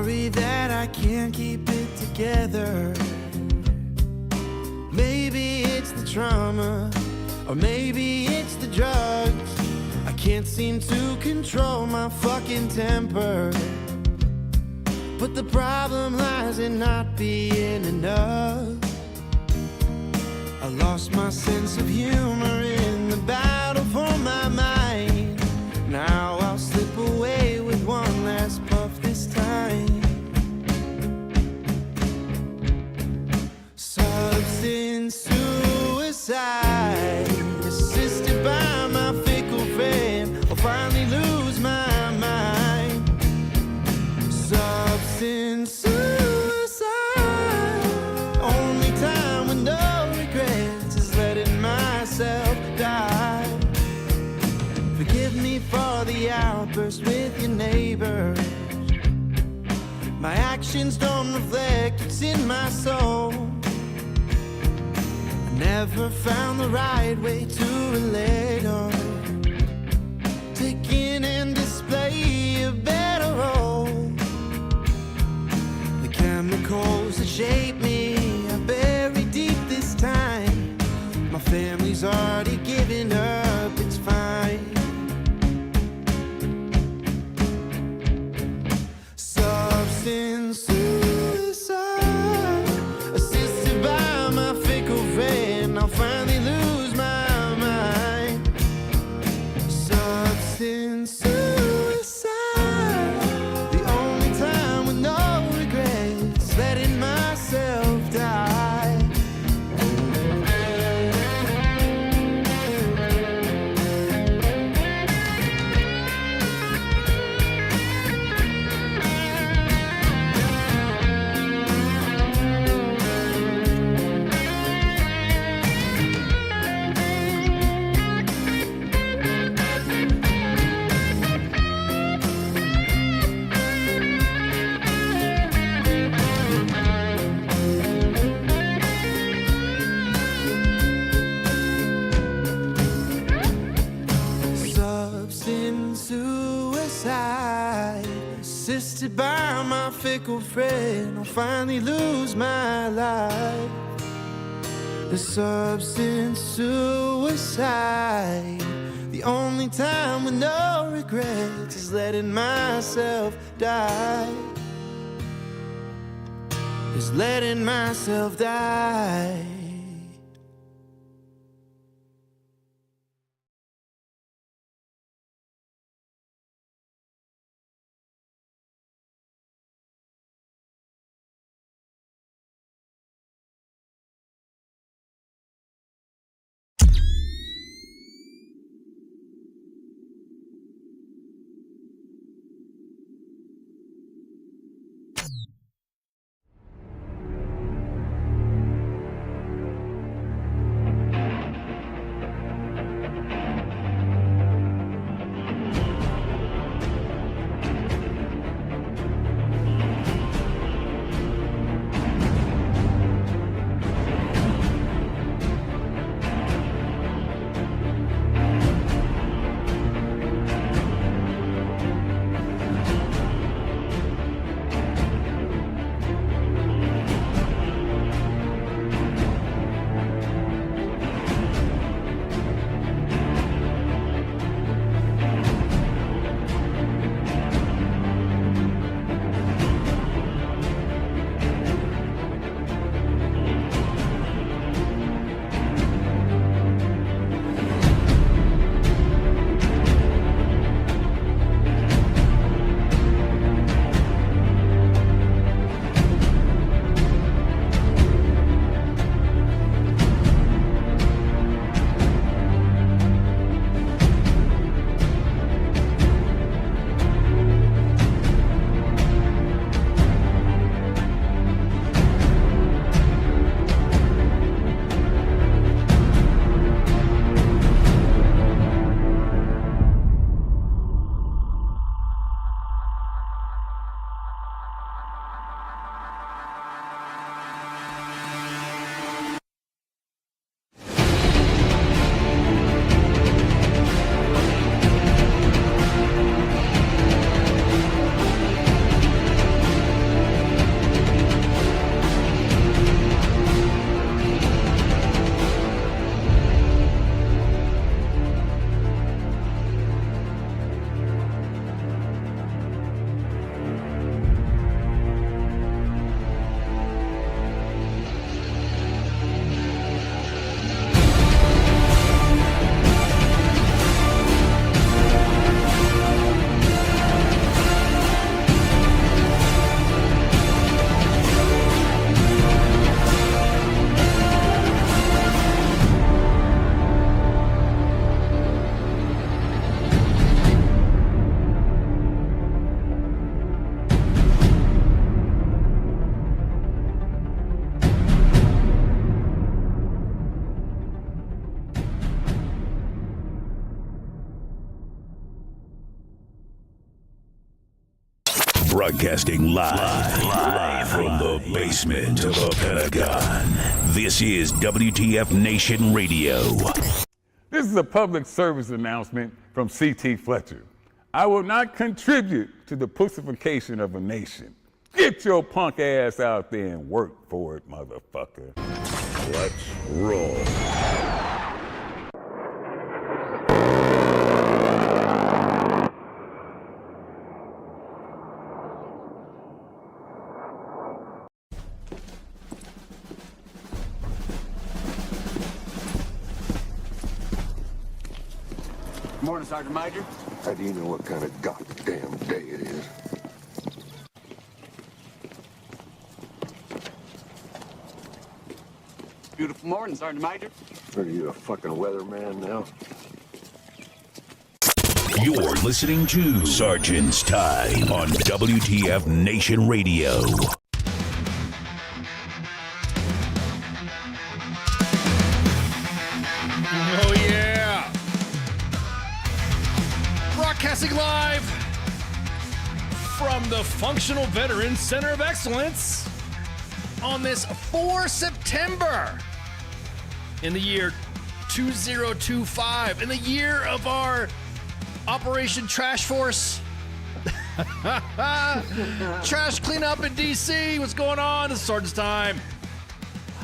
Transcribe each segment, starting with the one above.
sorry that I can't keep it together. Maybe it's the trauma, or maybe it's the drugs. I can't seem to control my fucking temper. But the problem lies in not being enough. I lost my sense of humor in the battle for my mind. Now I'll slip away with one last puff this time. Substance suicide, assisted by my fickle friend. I'll finally lose my mind. Substance suicide, only time with no regrets is letting myself die. Forgive me for the outburst with your neighbors. My actions don't reflect what's in my soul. I never found the right way to relate on, take in and display a better role. The chemicals that shape me are buried deep this time. My family's already given up, it's fine. Substance suicide, assisted by my fickle friend. I'll finally lose my mind. Substance suicide, the only time with no regrets, letting myself die. Substance suicide, assisted by my fickle friend. I'll finally lose my life. The substance suicide, the only time with no regrets is letting myself die. Is letting myself die. Broadcasting live from the basement of the Pentagon. This is WTF Nation Radio. This is a public service announcement from C.T. Fletcher. I will not contribute to the pussification of a nation. Get your punk ass out there and work for it, motherfucker. Let's roll. Morning, Sergeant Major. How do you know what kind of goddamn day it is? Beautiful morning, Sergeant Major. Are you a fucking weatherman now? You're listening to Sergeant's Time on WTF Nation Radio. Oh, yeah. Broadcasting live from the Functional Veterans Center of Excellence on this 4 September in the year 2025, in the year of our Operation Trash Force. Trash cleanup in D.C. What's going on? It's Sergeant's Time.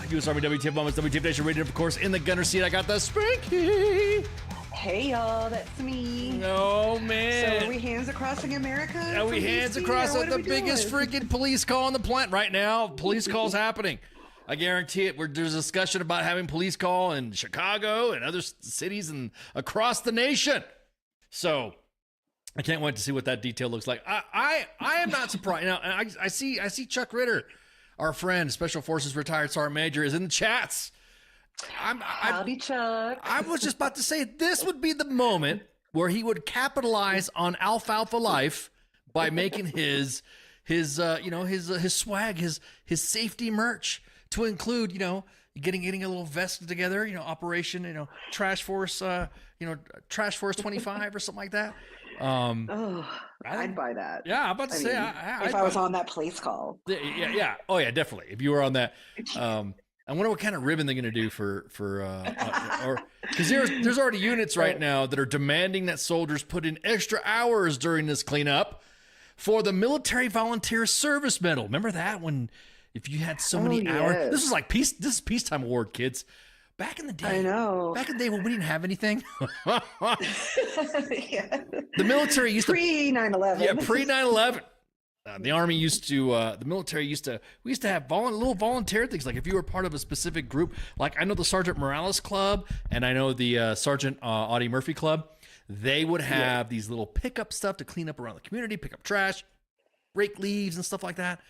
U.S. Army WTF Moments, WTF Nation Radio, of course, in the gunner seat. I got the Spanky. Hey y'all, that's me. Oh man. So are we hands across America? Are we hands across the biggest freaking police call on the planet right now? Police call's happening. I guarantee it. There's a discussion about having police call in Chicago and other cities and across the nation. So I can't wait to see what that detail looks like. I am not surprised. Now I see Chuck Ritter, our friend, Special Forces retired Sergeant Major, is in the chats. Howdy, Chuck. I was just about to say this would be the moment where he would capitalize on alfalfa life by making his swag, his safety merch to include, getting a little vest together, Operation, Trash Force, Trash Force 25 or something like that. I'd buy that. Yeah, I'm about to say, if I was on that police call. Yeah. Oh yeah, definitely. If you were on that, I wonder what kind of ribbon they're going to do for because there's already units right now that are demanding that soldiers put in extra hours during this cleanup for the Military Volunteer Service Medal. Remember that if you had so many hours, this is like this is peacetime award, kids. Back in the day, I know. Back in the day when we didn't have anything, Yeah. the military used pre 9/11. Yeah, pre 9/11. The Army used to, the military we used to have little volunteer things. Like if you were part of a specific group, like I know the Sergeant Morales Club and I know the Sergeant Audie Murphy Club, they would have these little pickup stuff to clean up around the community, pick up trash, rake leaves and stuff like that.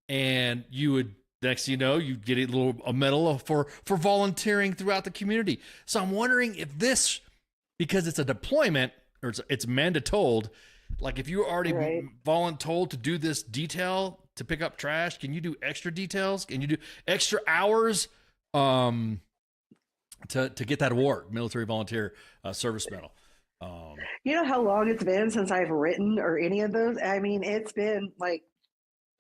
And you would, next thing you know, you'd get a medal for volunteering throughout the community. So I'm wondering if this, because it's a deployment or it's mandatold, like if you were already voluntold to do this detail to pick up trash, can you do extra details? Can you do extra hours to get that award, Military Volunteer Service Medal? You know how long it's been since I've written or any of those? I mean, it's been like,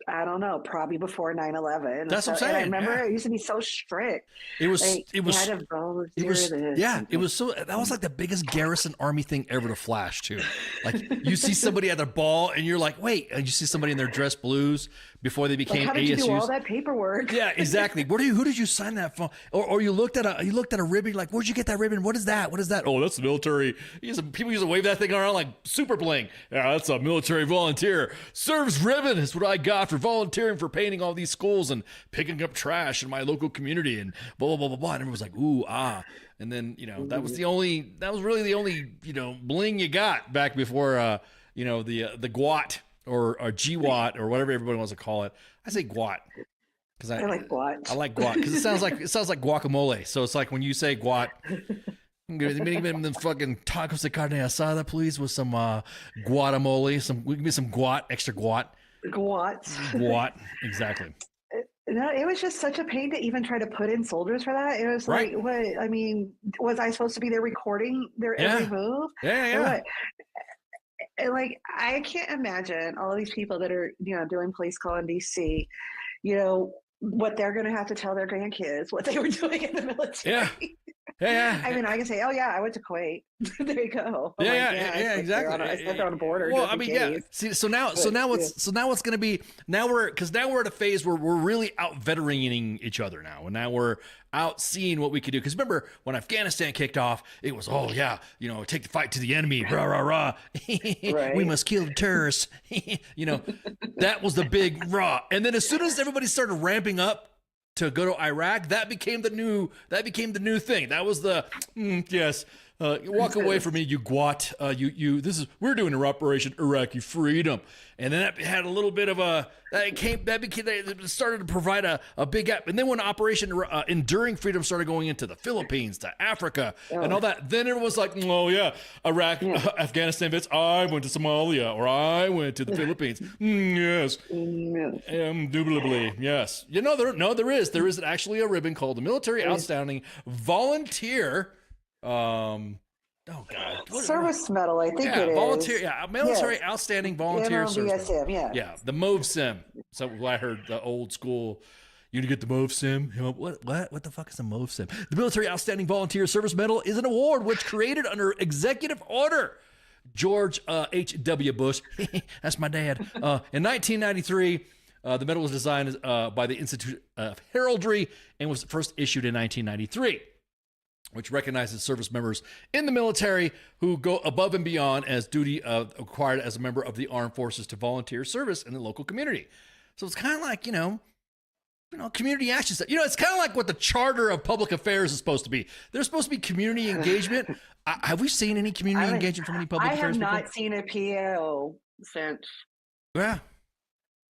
I don't know, probably before 9/11. That's what I'm saying. And I remember it used to be so strict. It was you had to volunteer this. Yeah, it was so, that was like the biggest garrison Army thing ever to flash too. Like you see somebody at their ball and you're like, wait, and you see somebody in their dress blues before they became how did ASUs. you do all that paperwork? Yeah, exactly. Who did you sign that from? Or you looked at a ribbon, like, where'd you get that ribbon? What is that? What is that? Oh, that's the military. People used to wave that thing around like super bling. Yeah, that's a military volunteer service ribbon. Is what I got for volunteering for painting all these schools and picking up trash in my local community and blah blah blah blah blah. And everyone was like, ooh ah. And then that was really the only bling you got back before the GWAT or GWAT or whatever everybody wants to call it. I say GWAT because I like GWAT. I like GWAT because it sounds like guacamole. So it's like when you say GWAT, give me them fucking tacos de carne asada, please, with some guacamole. Give me some GWAT, extra GWAT. GWAT, exactly. No, it was just such a pain to even try to put in soldiers for that. It was like, what? I mean, was I supposed to be there recording their every move? Yeah. And like, I can't imagine all of these people that are, doing police call in DC, what they're going to have to tell their grandkids what they were doing in the military. Yeah. Yeah. I mean, I can say, oh yeah, I went to Kuwait. There you go. I'm Yeah, exactly. exactly. I spent on a border. Well, just I in mean, case. yeah. See, so now what's going to be now we're at a phase where we're really out veteraning each other now, and now we're out seeing what we can do. Because remember when Afghanistan kicked off, it was take the fight to the enemy, rah rah rah. Right. We must kill the terrorists. That was the big rah. And then as soon as everybody started ramping up to go to Iraq, that became the new thing. That was the yes. Walk away from me, you gwat. We're doing an Operation Iraqi Freedom, and then that had a little bit of it started to provide a big gap. And then when Operation Enduring Freedom started going into the Philippines, to Africa, and all that, then it was like, oh yeah, Iraq, Afghanistan vets. I went to Somalia, or I went to the Philippines. Yes, indubitably, yes. There is actually a ribbon called the Military Outstanding Volunteer. Oh God! Service medal, I think it is. Volunteer, military outstanding volunteer service. VSM, yeah, the MOVSIM. So I heard the old school. You gonna get the MOVSIM? What the fuck is the MOVSIM? The Military Outstanding Volunteer Service Medal is an award which created under executive order. George H.W. Bush, that's my dad. In 1993, the medal was designed by the Institute of Heraldry and was first issued in 1993. Which recognizes service members in the military who go above and beyond as duty required as a member of the armed forces to volunteer service in the local community. So it's kind of like, community action stuff. It's kind of like what the charter of public affairs is supposed to be. There's supposed to be community engagement. Have we seen any community engagement from any public affairs people? I have not seen a PO since. Yeah.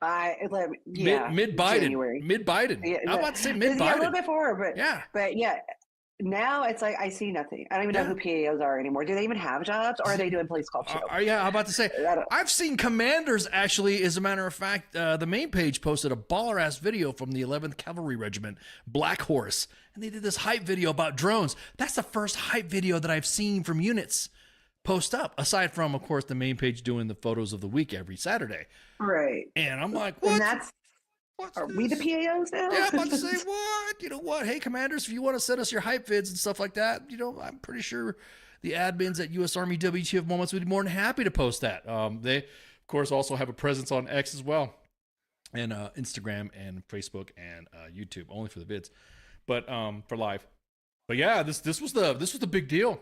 Mid-Biden. January. Mid-Biden. Yeah, I'm about to say mid-Biden. Yeah, a little before, but yeah. Now it's like I see nothing. I don't even know who PAOs are anymore. Do they even have jobs, or are they doing police call too? Yeah, I'm about to say. I've seen commanders actually. As a matter of fact, the main page posted a baller ass video from the 11th Cavalry Regiment, Black Horse, and they did this hype video about drones. That's the first hype video that I've seen from units post up, aside from, of course, the main page doing the photos of the week every Saturday. Right. And I'm like, what? And are we the PAOs now? Yeah, I'm about to say, what? You know what? Hey, commanders, if you want to send us your hype vids and stuff like that, I'm pretty sure the admins at U.S. Army W.T.F. Moments would be more than happy to post that. They, of course, also have a presence on X as well, and Instagram and Facebook and YouTube, only for the vids, but for live. But yeah, this was the big deal.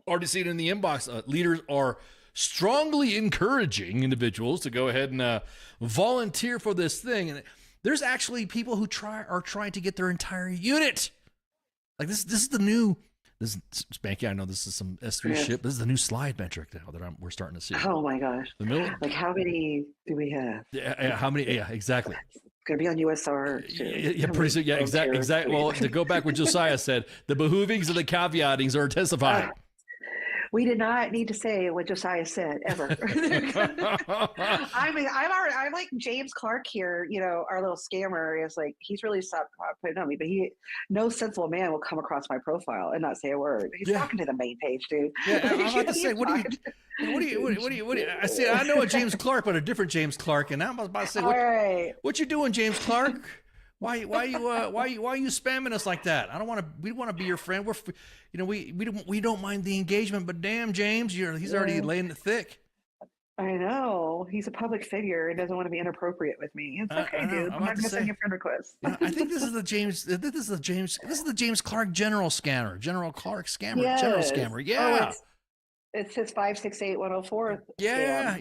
Already seen it in the inbox. Leaders are strongly encouraging individuals to go ahead and volunteer for this thing. And there's actually people who are trying to get their entire unit. Like this is the new. This is Spanky. I know this is some S3 shit, but this is the new slide metric now that we're starting to see. Oh my gosh! Like how many do we have? Yeah, how many? Yeah, exactly. It's gonna be on USR. Yeah, pretty soon. Yeah, exactly. Well, to go back what Josiah said, the behoovings and the caveatings are intensified. We did not need to say what Josiah said ever. I mean, I'm like James Clark here. Our little scammer is like, he's really stopped putting on me, but no sensible man will come across my profile and not say a word. He's talking to the main page, dude. Yeah, I'm about to say, what do you? I see. I know a James Clark, but a different James Clark, and I'm about to say, what you doing, James Clark? Why you spamming us like that? We want to be your friend. We don't mind the engagement, but damn, James, he's already laying it thick. I know he's a public figure and doesn't want to be inappropriate with me. It's okay, dude. I'm not going to send you a friend request. I think this is the James. This is the James Clark General Scammer. General Clark Scammer. Yes. General Scammer. Yeah. It says 568-104. Yeah,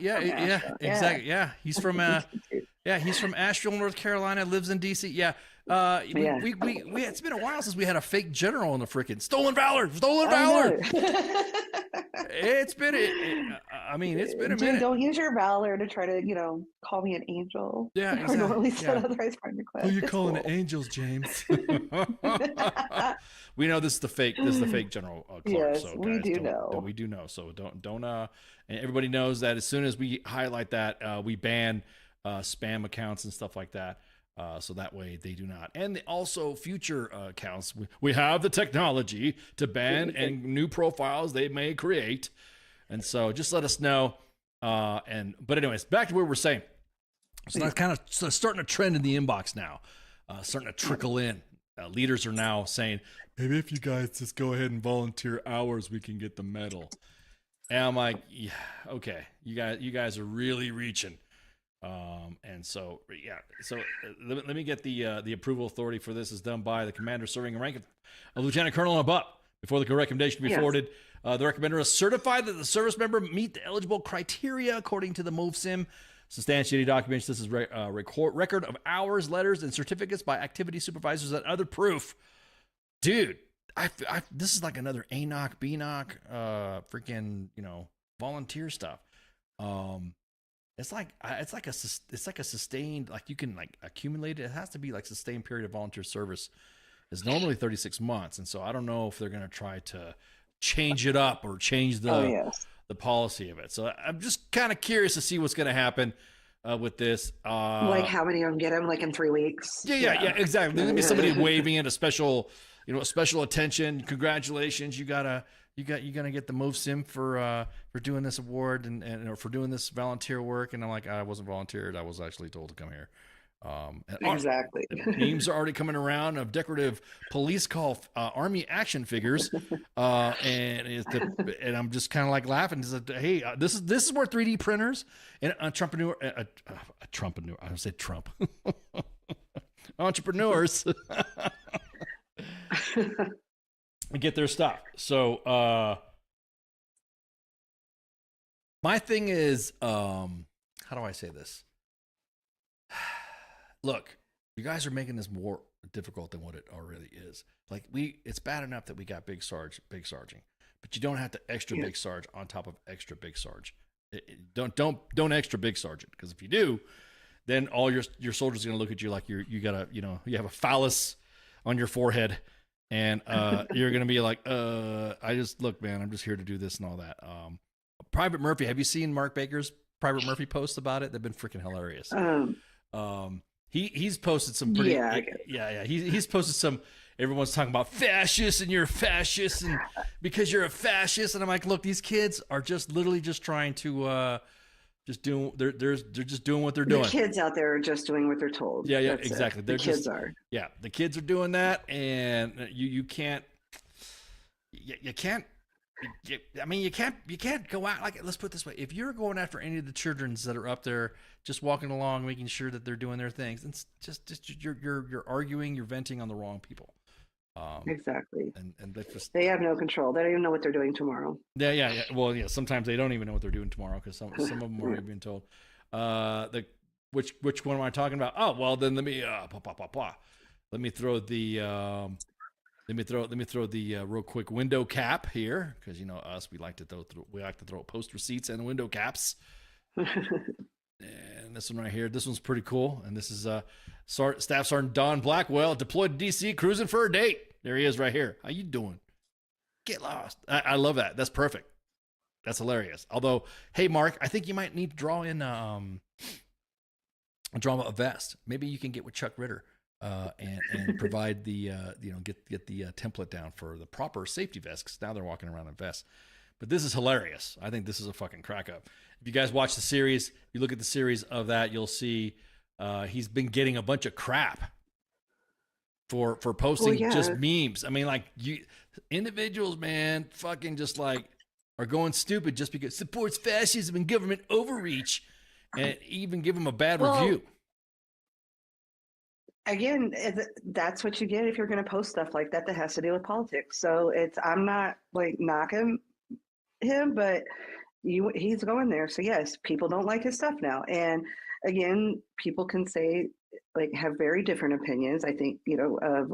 exactly. Yeah, he's from he's from Asheville, North Carolina, lives in DC. Yeah. We it's been a while since we had a fake general in the freaking Stolen Valor. It's been a minute. Don't use your valor to try to, call me an angel. Yeah, exactly. Or normally send authorized friend request. Who are you calling the angels, James? We know this is the fake General Clark. Yes, so we guys, do know. We do know. So don't and everybody knows that as soon as we highlight that, we ban spam accounts and stuff like that. So that way they do not. And also future accounts, we have the technology to ban and new profiles they may create. And so just let us know But anyways, back to what we're saying. So that's kind of starting to trend in the inbox now, starting to trickle in. Leaders are now saying, maybe if you guys just go ahead and volunteer hours, we can get the medal. And I'm like, yeah, okay, you guys are really reaching. And so, yeah, so let me get the approval authority for this is done by the commander serving a rank of lieutenant colonel and above. Before the recommendation be forwarded, the recommender is certified that the service member meet the eligible criteria according to the MOVSIM. Substantiated documents. This is record of hours, letters, and certificates by activity supervisors and other proof. Dude, this is like another ANOC, BNOC, freaking, volunteer stuff. It's like a sustained, like you can like accumulate it. It has to be like sustained period of volunteer service. It's normally 36 months, and so I don't know if they're going to try to change it up or change the policy of it. So I'm just kind of curious to see what's going to happen with this. Like how many of them get them like in 3 weeks? Yeah, exactly. There's gonna be somebody waving in a special attention. Congratulations, you're gonna get the MOVSIM for doing this award and or for doing this volunteer work. And I'm like, I wasn't volunteered. I was actually told to come here. Exactly. Memes are already coming around of decorative police call army action figures, and I'm just kind of like laughing. Hey, this is where 3D printers and entrepreneurs get their stuff. So my thing is, how do I say this? Look, you guys are making this more difficult than what it already is. Like it's bad enough that we got big sarge, but you don't have to extra big sarge on top of extra big sarge. Don't extra big sergeant, because if you do, then all your soldiers are gonna look at you like you have a phallus on your forehead, and you're gonna be like, look, man, I'm just here to do this and all that. Private Murphy, have you seen Mark Baker's Private Murphy posts about it? They've been freaking hilarious. He's posted some pretty he's posted some. Everyone's talking about fascists, and you're a fascist, and because you're a fascist, and I'm like, look, these kids are just literally just trying to they're just doing what they're doing. The kids out there are just doing what they're told. Yeah, exactly. The kids are doing that, and you can't go out like, let's put it this way. If you're going after any of the childrens that are up there, just walking along, making sure that they're doing their things, it's just you're arguing, you're venting on the wrong people. Exactly. And they have no control. They don't even know what they're doing tomorrow. Yeah. Well, yeah. Sometimes they don't even know what they're doing tomorrow, because some of them are being told. Which one am I talking about? Oh, well, then let me Let me throw the real quick window cap here, because us, we like to throw post receipts and window caps. And this one right here, this one's pretty cool. And this is Staff Sergeant Don Blackwell, deployed to DC, cruising for a date. There he is right here. How you doing? Get lost. I love that. That's perfect. That's hilarious. Although, hey, Mark, I think you might need to draw a vest. Maybe you can get with Chuck Ritter and provide the get the template down for the proper safety vest, because now they're walking around in vests. But this is hilarious. I think this is a fucking crack up. If you guys watch the series, if you look at the series of that, you'll see he's been getting a bunch of crap for posting just memes. I mean, like, individuals, man, fucking just like are going stupid just because supports fascism and government overreach, and even give them a bad review. Again, that's what you get if you're going to post stuff like that has to do with politics. So I'm not like knocking him, but he's going there. So yes, people don't like his stuff now. And again, people can say, like, have very different opinions. I think, of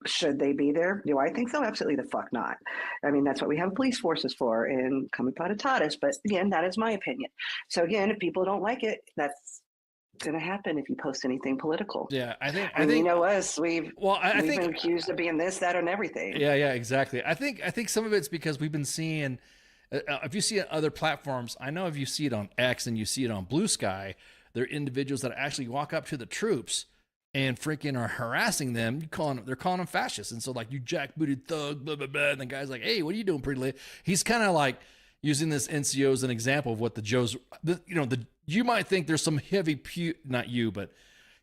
should they be there? Do I think so? Absolutely the fuck not. I mean, that's what we have police forces for, and comitatus. But again, that is my opinion. So again, if people don't like it, that's going to happen if you post anything political. Yeah, I think us, we've been accused of being this, that, and everything. Yeah, exactly. I think some of it's because we've been seeing, if you see it on other platforms, I know if you see it on X and you see it on Blue Sky, there are individuals that actually walk up to the troops and freaking are harassing them. They're calling them fascists. And so, like, you jackbooted thug, blah, blah, blah. And the guy's like, hey, what are you doing, pretty lady? He's kind of like, using this NCO as an example of what the Joes, you might think there's some heavy, not you, but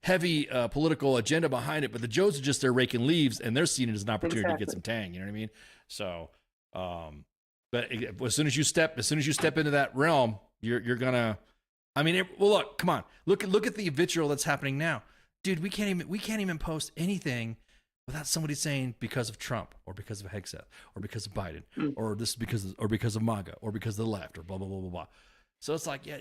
heavy political agenda behind it, but the Joes are just there raking leaves, and they're seeing it as an opportunity to get some tang. You know what I mean? So, but as soon as you step into that realm, you're gonna. I mean, well, look, come on, look at the vitriol that's happening now, dude. We can't even post anything without somebody saying because of Trump or because of Hegseth or because of Biden or this is because of MAGA or because of the left or blah blah blah blah blah. So it's like, yeah,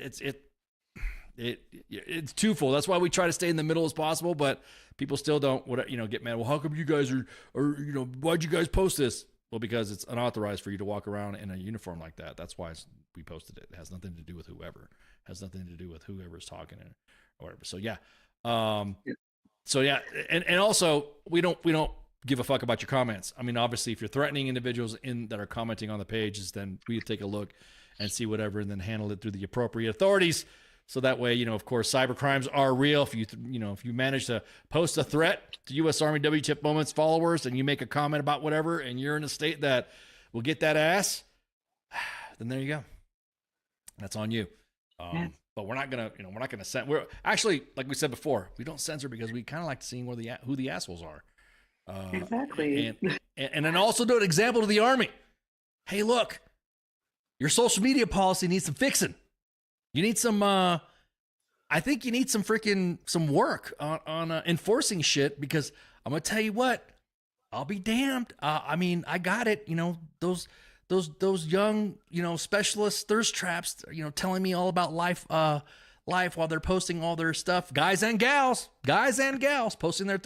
it's twofold. That's why we try to stay in the middle as possible, but people still don't get mad. Well, how come you guys are why'd you guys post this? Well, because it's unauthorized for you to walk around in a uniform like that. That's why we posted it. It has nothing to do with whoever. It has nothing to do with whoever's talking or whatever. So yeah. So yeah, and also we don't give a fuck about your comments. I mean, obviously, if you're threatening individuals that are commenting on the pages, then we take a look and see whatever, and then handle it through the appropriate authorities. So that way, of course, cyber crimes are real. If you manage to post a threat to U.S. Army W.T.F. Moments followers, and you make a comment about whatever, and you're in a state that will get that ass, then there you go. That's on you. But we're not gonna censor. We're actually, like we said before, we don't censor because we kind of like seeing who the assholes are. Exactly. And then also do an example to the Army. Hey, look, your social media policy needs some fixing. You need some. I think you need some work on enforcing shit, because I'm gonna tell you what, I'll be damned. I mean, I got it. Those young, specialist thirst traps, telling me all about life while they're posting all their stuff. Guys and gals posting their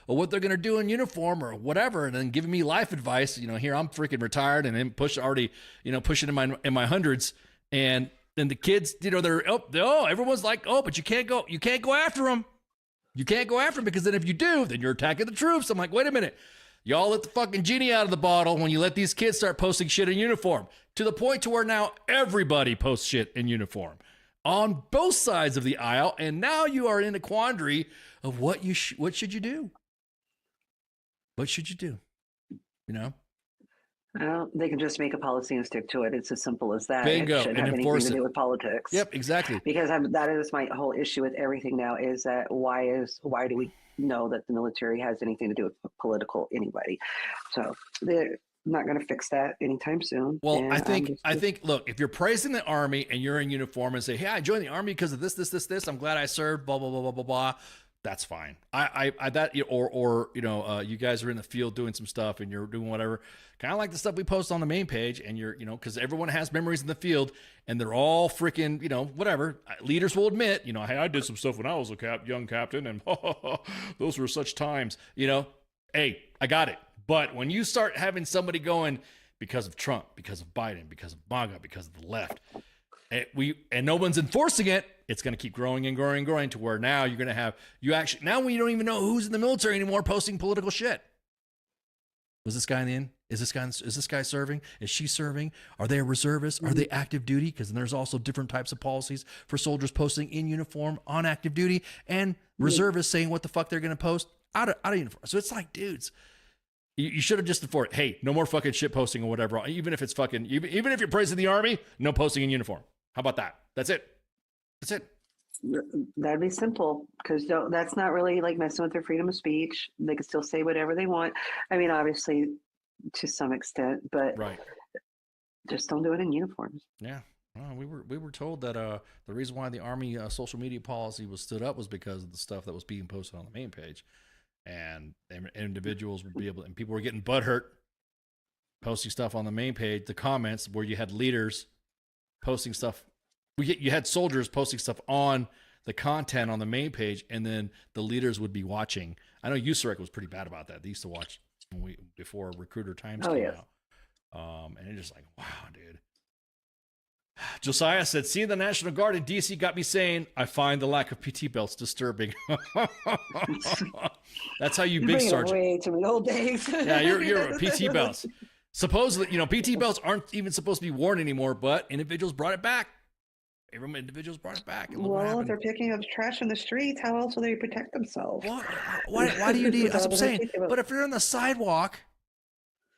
what they're going to do in uniform or whatever. And then giving me life advice. Here I'm freaking retired and then pushing in my hundreds. And then the kids, everyone's like, oh, but you can't go after them. You can't go after them, because then if you do, then you're attacking the troops. I'm like, wait a minute. Y'all let the fucking genie out of the bottle when you let these kids start posting shit in uniform, to the point to where now everybody posts shit in uniform on both sides of the aisle. And now you are in a quandary of what should you do? What should you do? Well, they can just make a policy and stick to it. It's as simple as that. Bingo. It shouldn't And have enforce anything to it. do with politics. Yep, exactly. Because that is my whole issue with everything now, is that why do we know that the military has anything to do with political anybody? So they're not going to fix that anytime soon. Well, And I think, look, if you're praising the Army and you're in uniform and say, hey, I joined the Army because of this, I'm glad I served, blah, blah, blah, blah, blah, blah. That's fine. You guys are in the field doing some stuff and you're doing whatever, kind of like the stuff we post on the main page, and you're, because everyone has memories in the field and they're all freaking, whatever. Leaders will admit, hey, I did some stuff when I was a young captain, and those were such times, hey, I got it. But when you start having somebody going because of Trump, because of Biden, because of MAGA, because of the left, and no one's enforcing it, it's going to keep growing and growing and growing, to where now you're going to have, now when you don't even know who's in the military anymore posting political shit. Was this guy in the end? Is this guy serving? Is she serving? Are they a reservist? Are they active duty? Because there's also different types of policies for soldiers posting in uniform on active duty, and reservists saying what the fuck they're going to post out of uniform. So it's like, dudes, you should have just enforced, hey, no more fucking shit posting or whatever. Even if it's fucking, even if you're praising the Army, no posting in uniform. How about that? That's it. That'd be simple, because that's not really like messing with their freedom of speech. They can still say whatever they want. I mean, obviously, to some extent, but right. Just don't do it in uniforms. Yeah. Well, we were told that the reason why the Army social media policy was stood up was because of the stuff that was being posted on the main page, and individuals would be able, and people were getting butthurt posting stuff on the main page, the comments where you had leaders posting stuff. You had soldiers posting stuff on the content on the main page, and then the leaders would be watching. I know USAREC was pretty bad about that. They used to watch before Recruiter Times came out. And it's just like, wow, dude. Josiah said, seeing the National Guard in D.C. got me saying, I find the lack of PT belts disturbing. That's how you big sergeant. Way to the old days. Yeah, you're PT belts. Supposedly, PT belts aren't even supposed to be worn anymore, but individuals brought it back. Individuals brought it back. Well, if they're picking up trash in the streets, how else will they protect themselves? Why do you need? That's what I'm saying. But if you're on the sidewalk,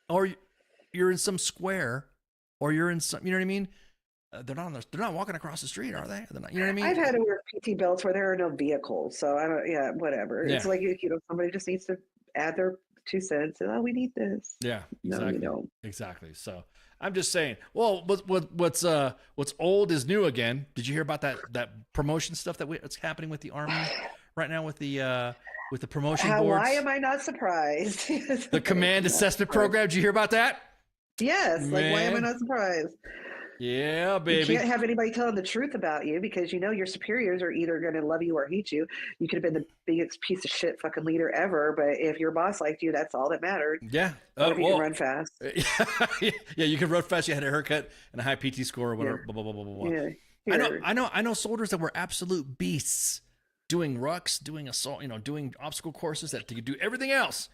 or you're in some square, or you're in some, you know what I mean? They're not walking across the street, are they? They're not, you know what I mean? I've had to wear PT belts where there are no vehicles, so I don't. Yeah, whatever. Yeah. It's like somebody just needs to add their 2 cents. And, we need this. Yeah, No, exactly. you don't. Exactly. So I'm just saying. Well, what's old is new again. Did you hear about that promotion stuff that's happening with the Army right now with the promotion boards? Why am I not surprised? The command assessment program. Did you hear about that? Yes. Like, why am I Man. not surprised? Yeah, baby. You can't have anybody telling the truth about you because your superiors are either going to love you or hate you. You could have been the biggest piece of shit fucking leader ever, but if your boss liked you, that's all that mattered. Yeah. What if you can run fast? Yeah, you can run fast. You had a haircut and a high PT score or whatever. Yeah. Blah, blah, blah, blah, blah. Yeah. I know soldiers that were absolute beasts doing rucks, doing assault, doing obstacle courses that could do everything else,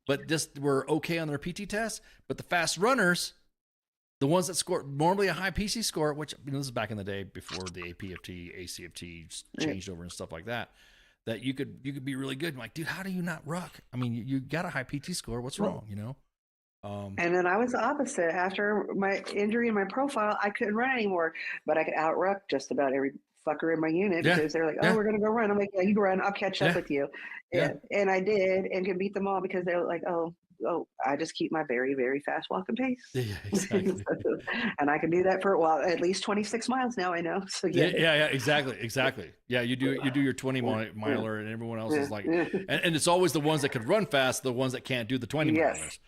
but just were okay on their PT test. But the fast runners, the ones that score normally a high PC score, which this is back in the day before the APFT, ACFT changed over and stuff like that, that you could be really good. I'm like, dude, how do you not ruck? I mean, you got a high PT score. What's wrong? And then I was the opposite. After my injury in my profile, I couldn't run anymore, but I could outruck just about every fucker in my unit because they're like, we're gonna go run. I'm like, yeah, you can run. I'll catch up with you. And I did, and could beat them all because they were like, oh, I just keep my very, very fast walking pace. Yeah, exactly. And I can do that for at least 26 miles now. I know. So yeah, exactly. Yeah, you do your 20 miler, and everyone else is like, and it's always the ones that could run fast, the ones that can't do the 20 milers.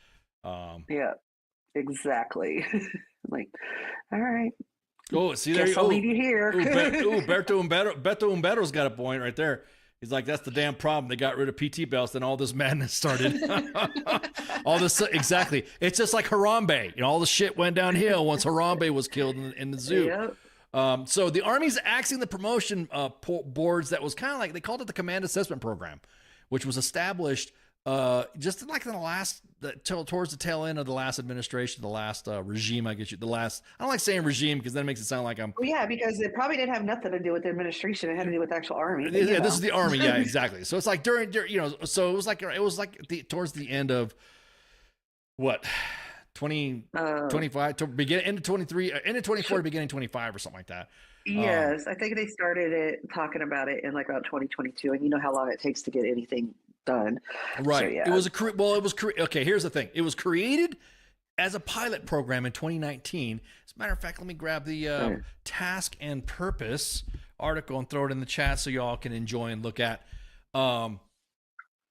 Yeah, exactly. I'm like, all right. Oh, see there. I'll leave you here. Beto Umberto's got a point right there. He's like, that's the damn problem. They got rid of PT belts, and all this madness started. All this, exactly. It's just like Harambe. All the shit went downhill once Harambe was killed in the zoo. Yep. So the Army's axing the promotion boards that was kind of like, they called it the Command Assessment Program, which was established just like in towards the tail end of the last administration, the last regime, I guess I don't like saying regime because that makes it sound like I'm. Well, yeah, because it probably didn't have nothing to do with the administration. It had to do with the actual Army. Yeah, this is the Army. Yeah, exactly. So it's like during so it was like towards the end of what 25 to begin end of 23, end of 24, beginning 25 or something like that. Yes, I think they started talking about it in like about 2022, and you know how long it takes to get anything done. Right. So, yeah. It was okay. Here's the thing. It was created as a pilot program in 2019. As a matter of fact, let me grab the task and purpose article and throw it in the chat so y'all can enjoy and look at.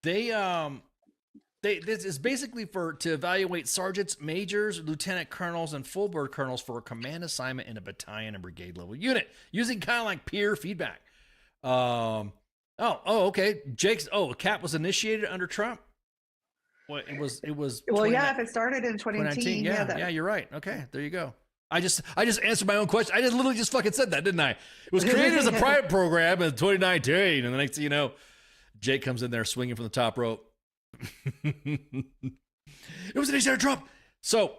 This is basically to evaluate sergeants, majors, lieutenant colonels, and full bird colonels for a command assignment in a battalion and brigade level unit using kind of like peer feedback. Okay. A CAP was initiated under Trump. Well, it was. Well, yeah, if it started in 2019. Yeah, you're right. Okay, there you go. I just answered my own question. I just literally just fucking said that, didn't I? It was created as a private program in 2019, and the next thing you know, Jake comes in there swinging from the top rope. It was initiated Trump. So,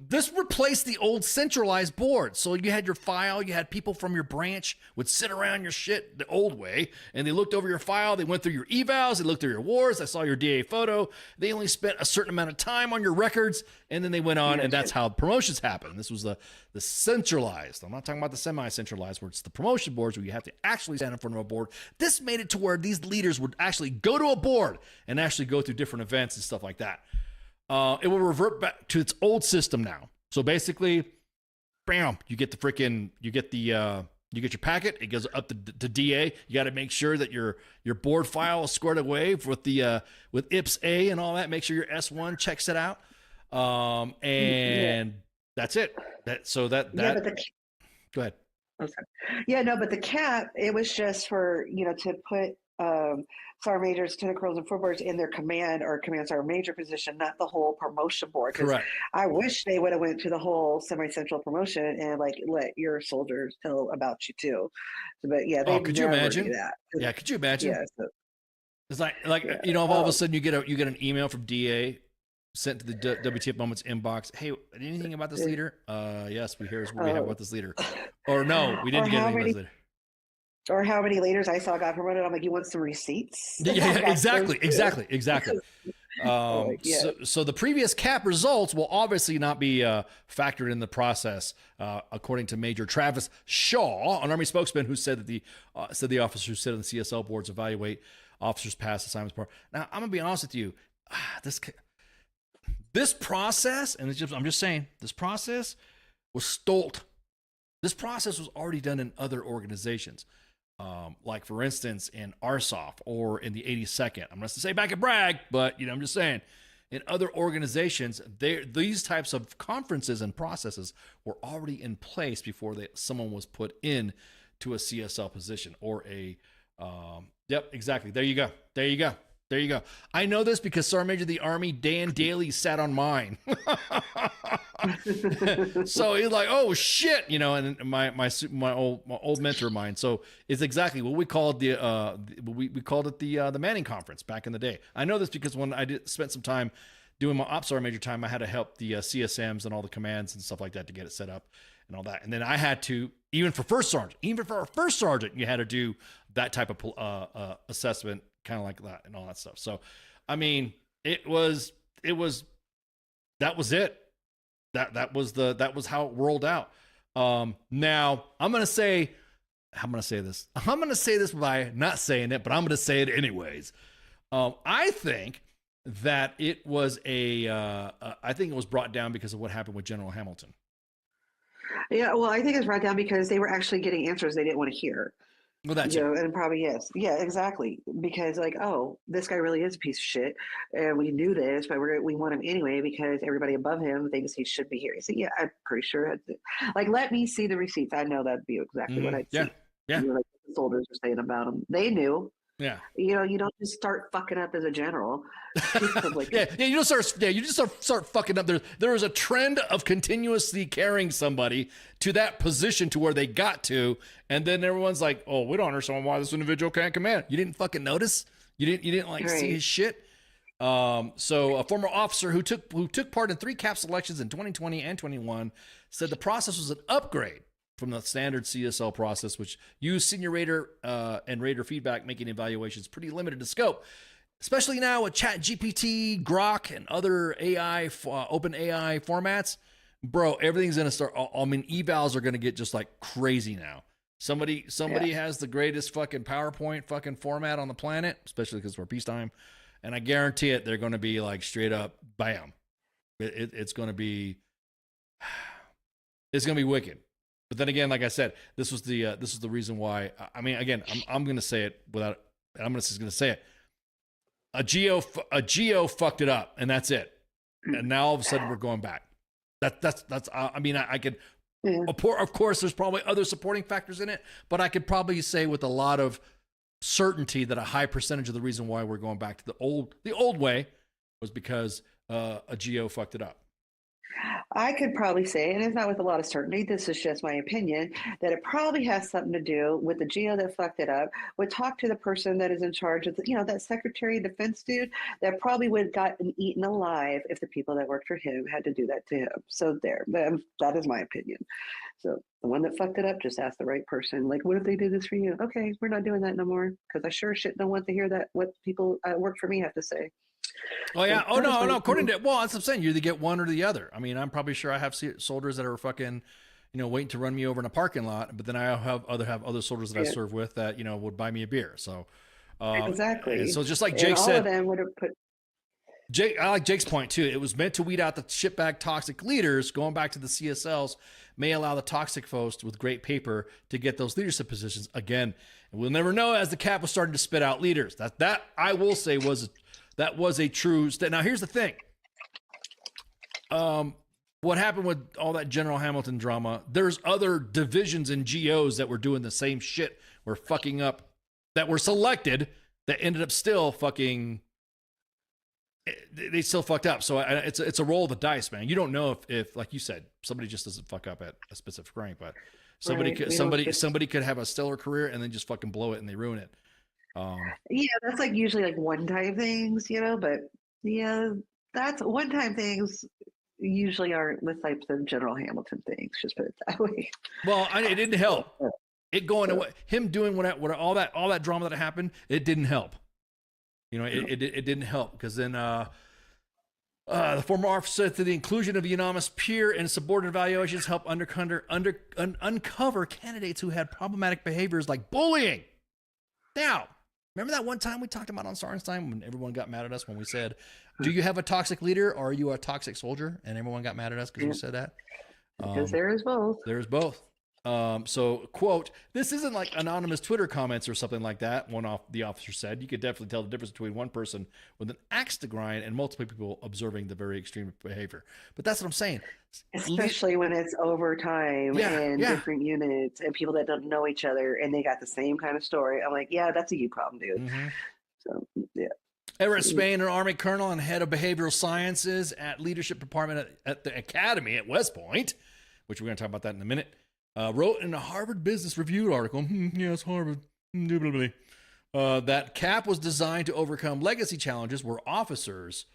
this replaced the old centralized board. So you had your file, you had people from your branch would sit around your shit the old way, and they looked over your file, they went through your evals, they looked through your wars, I saw your DA photo, they only spent a certain amount of time on your records, and then they went on, and that's how promotions happen. This was the centralized. I'm not talking about the semi-centralized, where it's the promotion boards where you have to actually stand in front of a board. This made it to where these leaders would actually go to a board and actually go through different events and stuff like that. It will revert back to its old system now. So basically, bam, you get your packet. It goes up to DA. You got to make sure that your board file is squared away with IPS A and all that. Make sure your S1 checks it out. And that's it. Go ahead. Okay. Yeah, no, but the CAP, it was just for, to put sergeant majors, lieutenant colonels, and full birds in their command or command sergeant major position, not the whole promotion board. Correct. I wish they would have went to the whole semi-central promotion and let your soldiers tell about you too. But yeah, they could you imagine that? Yeah, could you imagine? Yeah, so, it's like all of a sudden you get an email from DA sent to the W.T.F Moments inbox. Hey, anything about this leader? Yes, we have about this leader. Or no, we didn't get anything about this leader. Or how many leaders I saw got promoted. I'm like, you want some receipts? Yeah, exactly. So the previous cap results will obviously not be factored in the process, according to Major Travis Shaw, an Army spokesman who said that the officers who sit on the CSL boards evaluate officers' past assignments. Now, I'm gonna be honest with you, this process, and I'm just saying, this process was stolt. This process was already done in other organizations. Like for instance, in RSOF or in the 82nd. I'm not to say back and brag, but I'm just saying, in other organizations, these types of conferences and processes were already in place before someone was put in to a CSL position or a. Yep, exactly. There you go. I know this because Sergeant Major of the Army Dan Daly sat on mine. So he's like, oh shit, and my old mentor of mine. So it's exactly what we called the Manning Conference back in the day. I know this because when I spent some time doing my ops sergeant major time, I had to help the CSMs and all the commands and stuff like that to get it set up and all that. And then I had to, even for our first sergeant, you had to do that type of assessment, kind of like that and all that stuff. So, I mean, that was it. That was how it rolled out. Now I'm going to say this by not saying it, but I'm going to say it anyways. I think that it was I think it was brought down because of what happened with General Hamilton. Yeah, well, I think it's brought down because they were actually getting answers they didn't want to hear. Well, that's and probably yes, yeah, exactly. Because like, oh, this guy really is a piece of shit, and we knew this, but we want him anyway because everybody above him thinks he should be here. So yeah, I'm pretty sure. Like, let me see the receipts. I know that'd be exactly what I'd see. Yeah. Like the soldiers are saying about him. They knew. Yeah. You don't just start fucking up as a general. You just start fucking up. There is a trend of continuously carrying somebody to that position to where they got to, and then everyone's like, "Oh, we don't understand why this individual can't command." You didn't fucking notice. You didn't like see his shit. So a former officer who took part in 3 cap selections in 2020 and 21 said the process was an upgrade from the standard CSL process, which used senior raider and raider feedback, making evaluations pretty limited in scope. Especially now with Chat GPT, Grok, and other AI, open AI formats, bro, everything's gonna start. I mean, evals are gonna get just like crazy now. Somebody has the greatest fucking PowerPoint fucking format on the planet, especially because we're peacetime, and I guarantee it, they're gonna be like straight up, bam. It's gonna be wicked. But then again, like I said, this was the reason why. I mean, again, I'm going to say it without. I'm just going to say it. A geo fucked it up, and that's it. And now all of a sudden we're going back. That's. I mean, I could. Yeah. Of course, there's probably other supporting factors in it, but I could probably say with a lot of certainty that a high percentage of the reason why we're going back to the old way was because a geo fucked it up. I could probably say, and it's not with a lot of certainty, this is just my opinion, that it probably has something to do with the geo that fucked it up, would talk to the person that is in charge of, that Secretary of Defense dude that probably would have gotten eaten alive if the people that worked for him had to do that to him. So there, that is my opinion. So the one that fucked it up just asked the right person, like, what if they did this for you? Okay, we're not doing that no more, because I sure shit don't want to hear that what people work for me have to say. Oh yeah. Oh no. According to, well, that's what I'm saying. You either get one or the other. I mean, I'm probably sure I have soldiers that are fucking, waiting to run me over in a parking lot, but then I have other soldiers that I serve with that would buy me a beer. So exactly. So just like Jake said, all of them would have put. I like Jake's point too. It was meant to weed out the shitbag toxic leaders. Going back to the CSLs may allow the toxic folks with great paper to get those leadership positions again. And we'll never know as the cap was starting to spit out leaders. That I will say was a true step. Now, here's the thing. What happened with all that General Hamilton drama, there's other divisions and GOs that were doing the same shit, were fucking up, that were selected, that ended up still fucking, they still fucked up. So it's a roll of the dice, man. You don't know if like you said, somebody just doesn't fuck up at a specific rank, but somebody could have a stellar career and then just fucking blow it and they ruin it. Yeah, that's like usually like one-time things, but yeah, that's one-time things usually aren't the types of General Hamilton things. Just put it that way. Well, it didn't help. It going away, him doing what all that drama that happened, it didn't help. It didn't help because then the former officer said that the inclusion of unanimous peer and subordinate evaluations helped uncover candidates who had problematic behaviors like bullying. Now, remember that one time we talked about on Sarnstein when everyone got mad at us when we said, do you have a toxic leader or are you a toxic soldier? And everyone got mad at us because we said that. Because there is both. There's both. So, quote, this isn't like anonymous Twitter comments or something like that. The officer said, you could definitely tell the difference between one person with an axe to grind and multiple people observing the very extreme behavior. But that's what I'm saying. Especially when it's overtime and different units and people that don't know each other and they got the same kind of story. I'm like, yeah, that's a you problem, dude. Mm-hmm. So, yeah. Everett Spain, an Army colonel and head of behavioral sciences at leadership department at the academy at West Point, which we're going to talk about that in a minute, wrote in a Harvard Business Review article, yes, Harvard, that CAP was designed to overcome legacy challenges where officers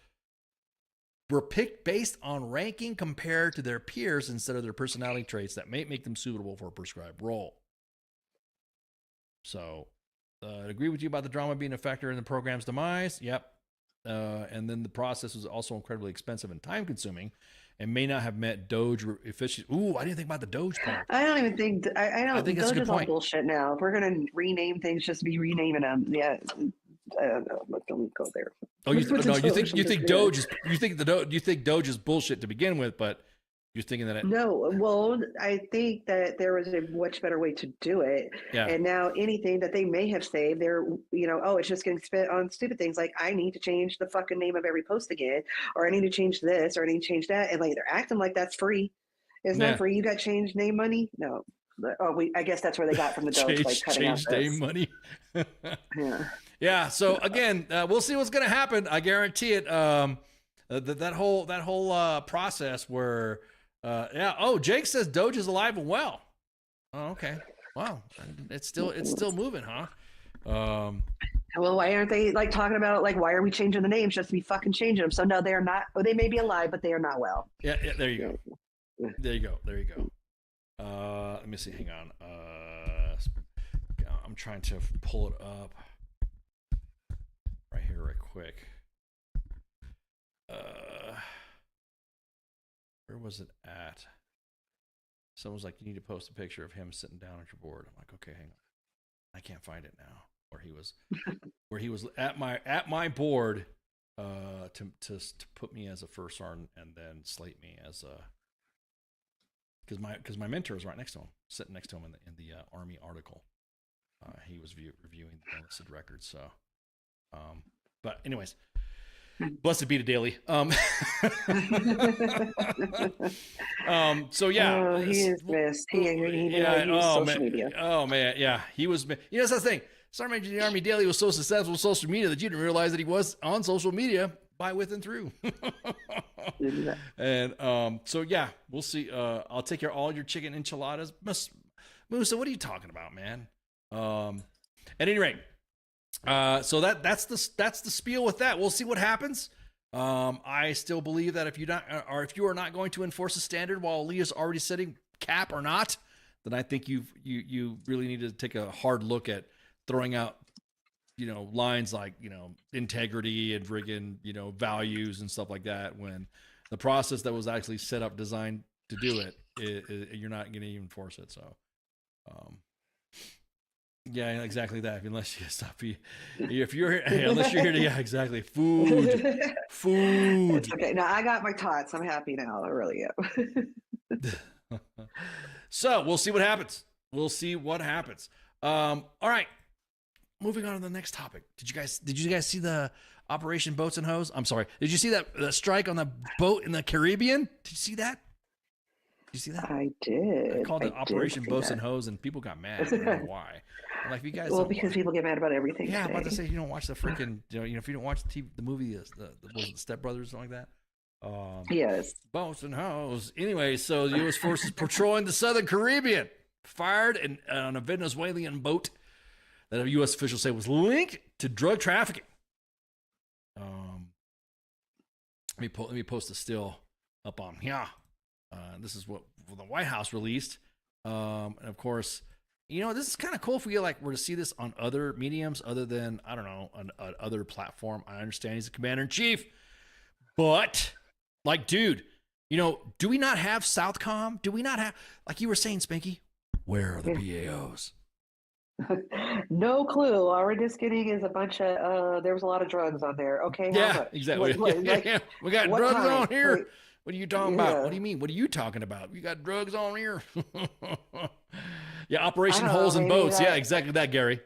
were picked based on ranking compared to their peers instead of their personality traits that may make them suitable for a prescribed role. So, I agree with you about the drama being a factor in the program's demise. Yep. And then the process was also incredibly expensive and time consuming and may not have met Doge efficiency. Ooh, I didn't think about the Doge part. I don't even think, I think that's a Doge good is all point. bullshit now. If we're going to rename things, just be renaming them. Yeah. I don't know, but don't go there. Oh, you think Doge is bullshit to begin with, but you're thinking that No, well, I think that there was a much better way to do it. Yeah. And now anything that they may have saved, they're, it's just getting spent on stupid things like I need to change the fucking name of every post again, or I need to change this, or I need to change that. And like they're acting like that's free. It's not free. You got change name money? No. I guess that's where they got from the Doge, like cutting out change name money. Yeah. Yeah. So again, we'll see what's going to happen. I guarantee it. That whole process where, Jake says Doge is alive and well. Oh, okay. Wow. It's still moving, huh? Well, why aren't they like talking about like why are we changing the names just to be fucking changing them? So no, they are not. Well, they may be alive, but they are not well. Yeah. There you go. There you go. Let me see. Hang on. I'm trying to pull it up right here, right quick. Where was it at? Someone was like, "You need to post a picture of him sitting down at your board." I'm like, "Okay, hang on. I can't find it now." Where he was at my board to put me as a first sergeant and then slate me as a. Because my mentor was right next to him, sitting next to him in the Army article. He was reviewing the enlisted records. So, but anyways, blessed be the daily. So yeah, he is missed. He social media. Oh man, yeah, he was. That's the thing. Sergeant Major of the Army Daily was so successful with social media that you didn't realize that he was on social media by, with, and through. And so yeah, we'll see. I'll take care of all your chicken enchiladas. Musa, what are you talking about, man? At any rate, so that's the spiel with that. We'll see what happens. I still believe that if you are not going to enforce a standard while Leah's already setting cap or not, then I think you really need to take a hard look at throwing out lines like integrity and friggin' values and stuff like that, when the process that was actually set up designed to do it, you're not going to even enforce it. So yeah, exactly that. Unless you stop, if you're unless you're here to, yeah, exactly. Food. It's okay. Now I got my tots. I'm happy now. I really am. So we'll see what happens. All right. Moving on to the next topic. Did you guys see the Operation Boats and Hose? I'm sorry. Did you see that strike on the boat in the Caribbean? Did you see that? I did. I called it Operation Boats and Hose, and people got mad. I don't know why. I'm like, you guys. Well, because people get mad about everything. Yeah, I'm about to say, you don't watch the freaking, if you don't watch the movie, the Step Brothers, something like that. Yes. Boats and Hose. Anyway, so U.S. forces patrolling the Southern Caribbean fired on a Venezuelan boat that a U.S. officials say was linked to drug trafficking. Let me post a still up on here. This is what the White House released, and of course, this is kind of cool if we were to see this on other mediums other than, I don't know, on other platform. I understand he's a commander in chief, but dude, do we not have Southcom? Do we not have, like you were saying, Spanky? Where are the PAOs? No clue. All we're just getting is a bunch of, there was a lot of drugs on there. Okay. How Yeah, much? exactly. Like, we got what drugs kind? on here. Like, What are you talking about? What do you mean? What are you talking about? You got drugs on here? Yeah, Operation Holes in Boats. Yeah, exactly that, Gary.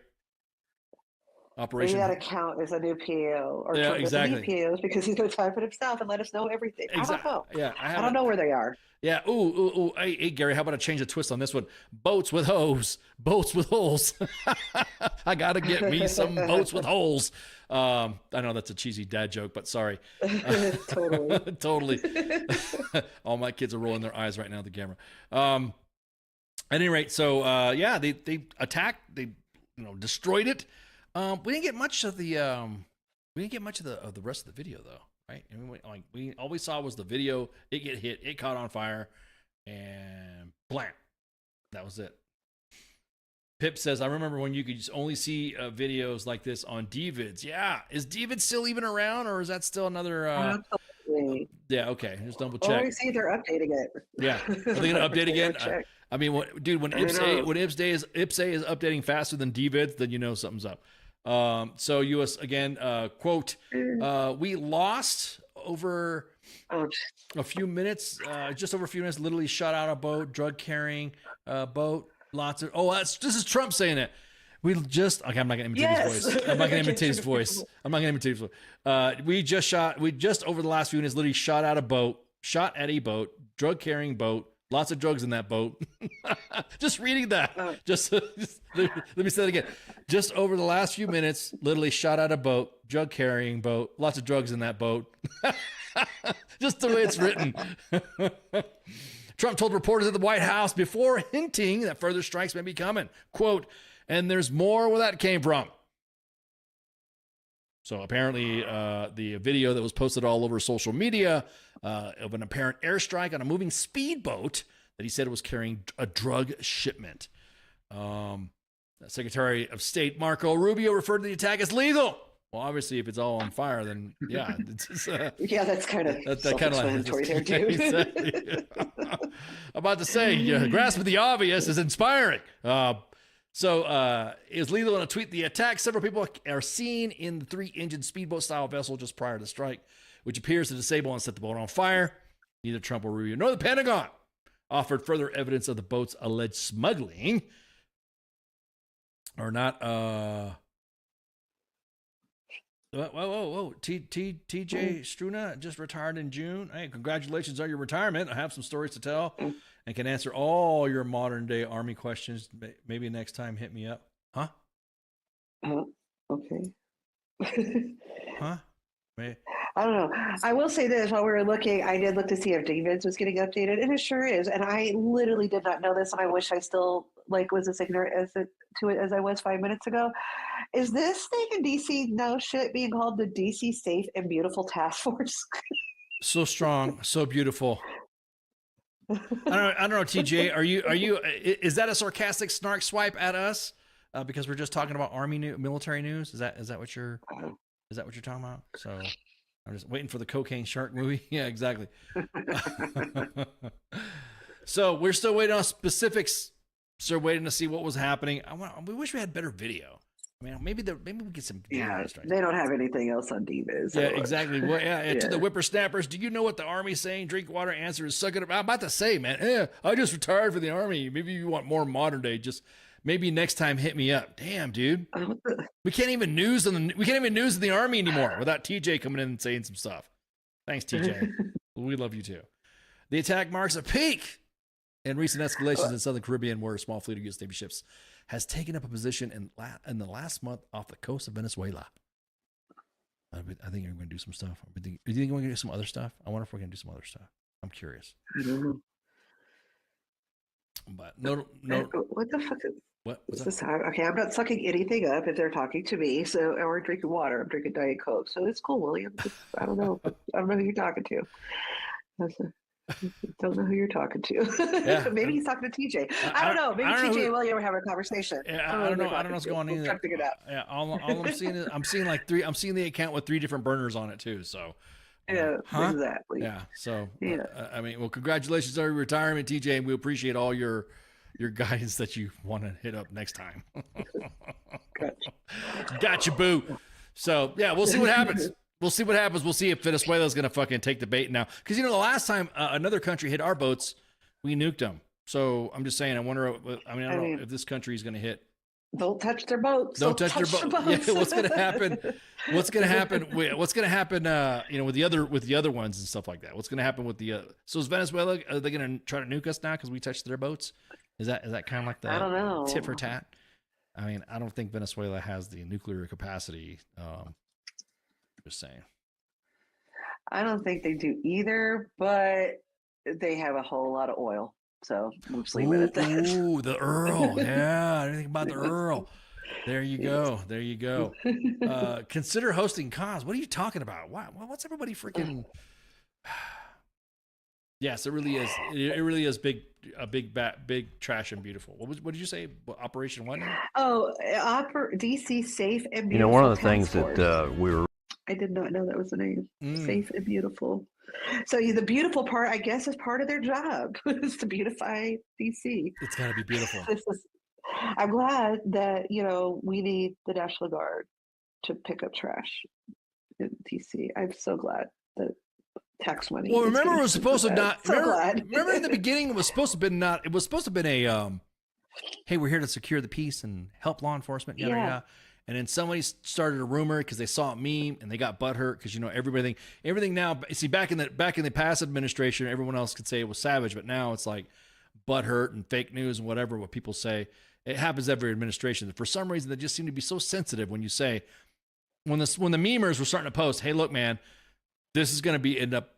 Operation. Maybe that account is a new PAO. Or Yeah, Trump exactly. is a new PAOs because he's going to type it himself and let us know everything. I don't know. Yeah, I don't know where they are. Yeah. Ooh. Hey, Gary, how about I change the twist on this one? Boats with hose. Boats with holes. I got to get me some boats with holes. I know that's a cheesy dad joke, but sorry. Totally. Totally. All my kids are rolling their eyes right now at the camera. At any rate, so they attacked, they destroyed it. We didn't get much of the the rest of the video though, right? I mean, we all we saw was the video. It get hit, it caught on fire, and blam, that was it. Pip says, I remember when you could just only see videos like this on DVids. Yeah. Is DVids still even around, or is that still another? Absolutely. Yeah, okay. Just double Or check. we see they're updating it. Yeah. Are they going to update again? Check. I mean, when IPSA is updating faster than DVids, then you know something's up. So US, again, quote, we lost over a few minutes, just over a few minutes, literally shot out a boat, drug carrying boat. Lots of this is Trump saying it. We just I'm not gonna imitate his voice. I'm not gonna imitate his voice. We just over the last few minutes literally shot at a boat, drug carrying boat, lots of drugs in that boat. Just reading that. Just let me say it again. Just over the last few minutes, literally shot at a boat, drug carrying boat, lots of drugs in that boat. Just the way it's written. Trump told reporters at the White House before hinting that further strikes may be coming. Quote, and there's more where that came from. So apparently the video that was posted all over social media of an apparent airstrike on a moving speedboat that he said was carrying a drug shipment. Secretary of State Marco Rubio referred to the attack as lethal. Well, obviously, if it's all on fire, then yeah, it's just, yeah, that's kind of self-explanatory there too. Exactly. About to say, grasping the obvious is inspiring. So is lethal in a tweet. The attack, several people are seen in the 3-engine speedboat-style vessel just prior to the strike, which appears to disable and set the boat on fire. Neither Trump or Rubio nor the Pentagon offered further evidence of the boat's alleged smuggling. Or not. Whoa. TJ Struna just retired in June. Hey, congratulations on your retirement. I have some stories to tell and can answer all your modern day Army questions. Maybe next time hit me up. Huh? Okay. Huh? Maybe. I don't know. I will say this, while we were looking, I did look to see if DVids was getting updated, and it sure is. And I literally did not know this, and I wish I still was as ignorant to it as I was 5 minutes ago. Is this thing in DC now shit being called the DC Safe and Beautiful Task Force? So strong, so beautiful. I don't know, TJ. Are you? Is that a sarcastic snark swipe at us? Because we're just talking about military news. Is that what you're talking about? So I'm just waiting for the cocaine shark movie. Yeah, exactly. So we're still waiting on specifics. Still waiting to see what was happening. We wish we had better video. I mean, maybe we get some. Yeah, they don't have anything else on DVids. Yeah, exactly. Well, to the whippersnappers, do you know what the Army's saying? Drink water. Answer is suck it up. I'm about to say, man. Yeah, I just retired for the Army. Maybe you want more modern day. Just maybe next time hit me up. Damn, dude. We can't even news in the Army anymore without TJ coming in and saying some stuff. Thanks, TJ. We love you too. The attack marks a peak in recent escalations in Southern Caribbean, where a small fleet of U.S. Navy ships has taken up a position in the last month off the coast of Venezuela. I think we're going to do some stuff. Do you think we're going to do some other stuff? I wonder if we're going to do some other stuff. I'm curious. I don't know. But no. What the fuck What's this? Okay, I'm not sucking anything up if they're talking to me. So, or drinking water. I'm drinking Diet Coke. So it's cool, William. I don't know. I don't know who you're talking to. Don't know who you're talking to. Yeah. Maybe he's talking to TJ. I don't know. Maybe I don't know TJ who- and William are having a conversation. Yeah, I don't know. I don't know what's going on We'll either. try to figure it out. Yeah, all I'm seeing is I'm seeing like three. I'm seeing the account with 3 different burners on it too. So, Yeah, huh? exactly. Yeah. So, Yeah. I mean, well, congratulations on your retirement, TJ, and we appreciate all your guidance that you want to hit up next time. Gotcha, boo. So, yeah, we'll see what happens. We'll see what happens. We'll see if Venezuela's going to fucking take the bait now. Because, the last time another country hit our boats, we nuked them. So I'm just saying, I wonder, I don't know if this country is going to hit. Don't touch their boats. Don't touch their boats. Yeah, what's going to happen? What's going to happen? What's going to happen, with the other ones and stuff like that? What's going to happen with the, so is Venezuela, are they going to try to nuke us now because we touched their boats? Is that kind of like the I don't know. tit for tat? I mean, I don't think Venezuela has the nuclear capacity. Just saying. I don't think they do either, but they have a whole lot of oil. So we'll just leave it at that. Ooh, the Earl. Yeah, I didn't think about the Earl. There you go. There you go. Consider hosting cons. What are you talking about? What's everybody freaking? Yes, it really is. It really is big trash and beautiful. What did you say? Operation what now? Oh, DC Safe and Beautiful. One of the Task things Force. that we were I did not know that was the name. Safe and Beautiful. So the beautiful part, I guess, is part of their job is to beautify DC. It's got to be beautiful. I'm glad that we need the National Guard to pick up trash in DC. I'm so glad that tax money. Well, remember it was supposed to not. So glad. Remember in the beginning it was supposed to be not. It was supposed to have been a. Hey, we're here to secure the peace and help law enforcement. Yada, yada. And then somebody started a rumor because they saw a meme and they got butthurt because everything now. See, back in the past administration, everyone else could say it was savage, but now it's like butthurt and fake news and whatever what people say. It happens every administration. For some reason, they just seem to be so sensitive when you say when the memers were starting to post, "Hey, look, man, this is going to end up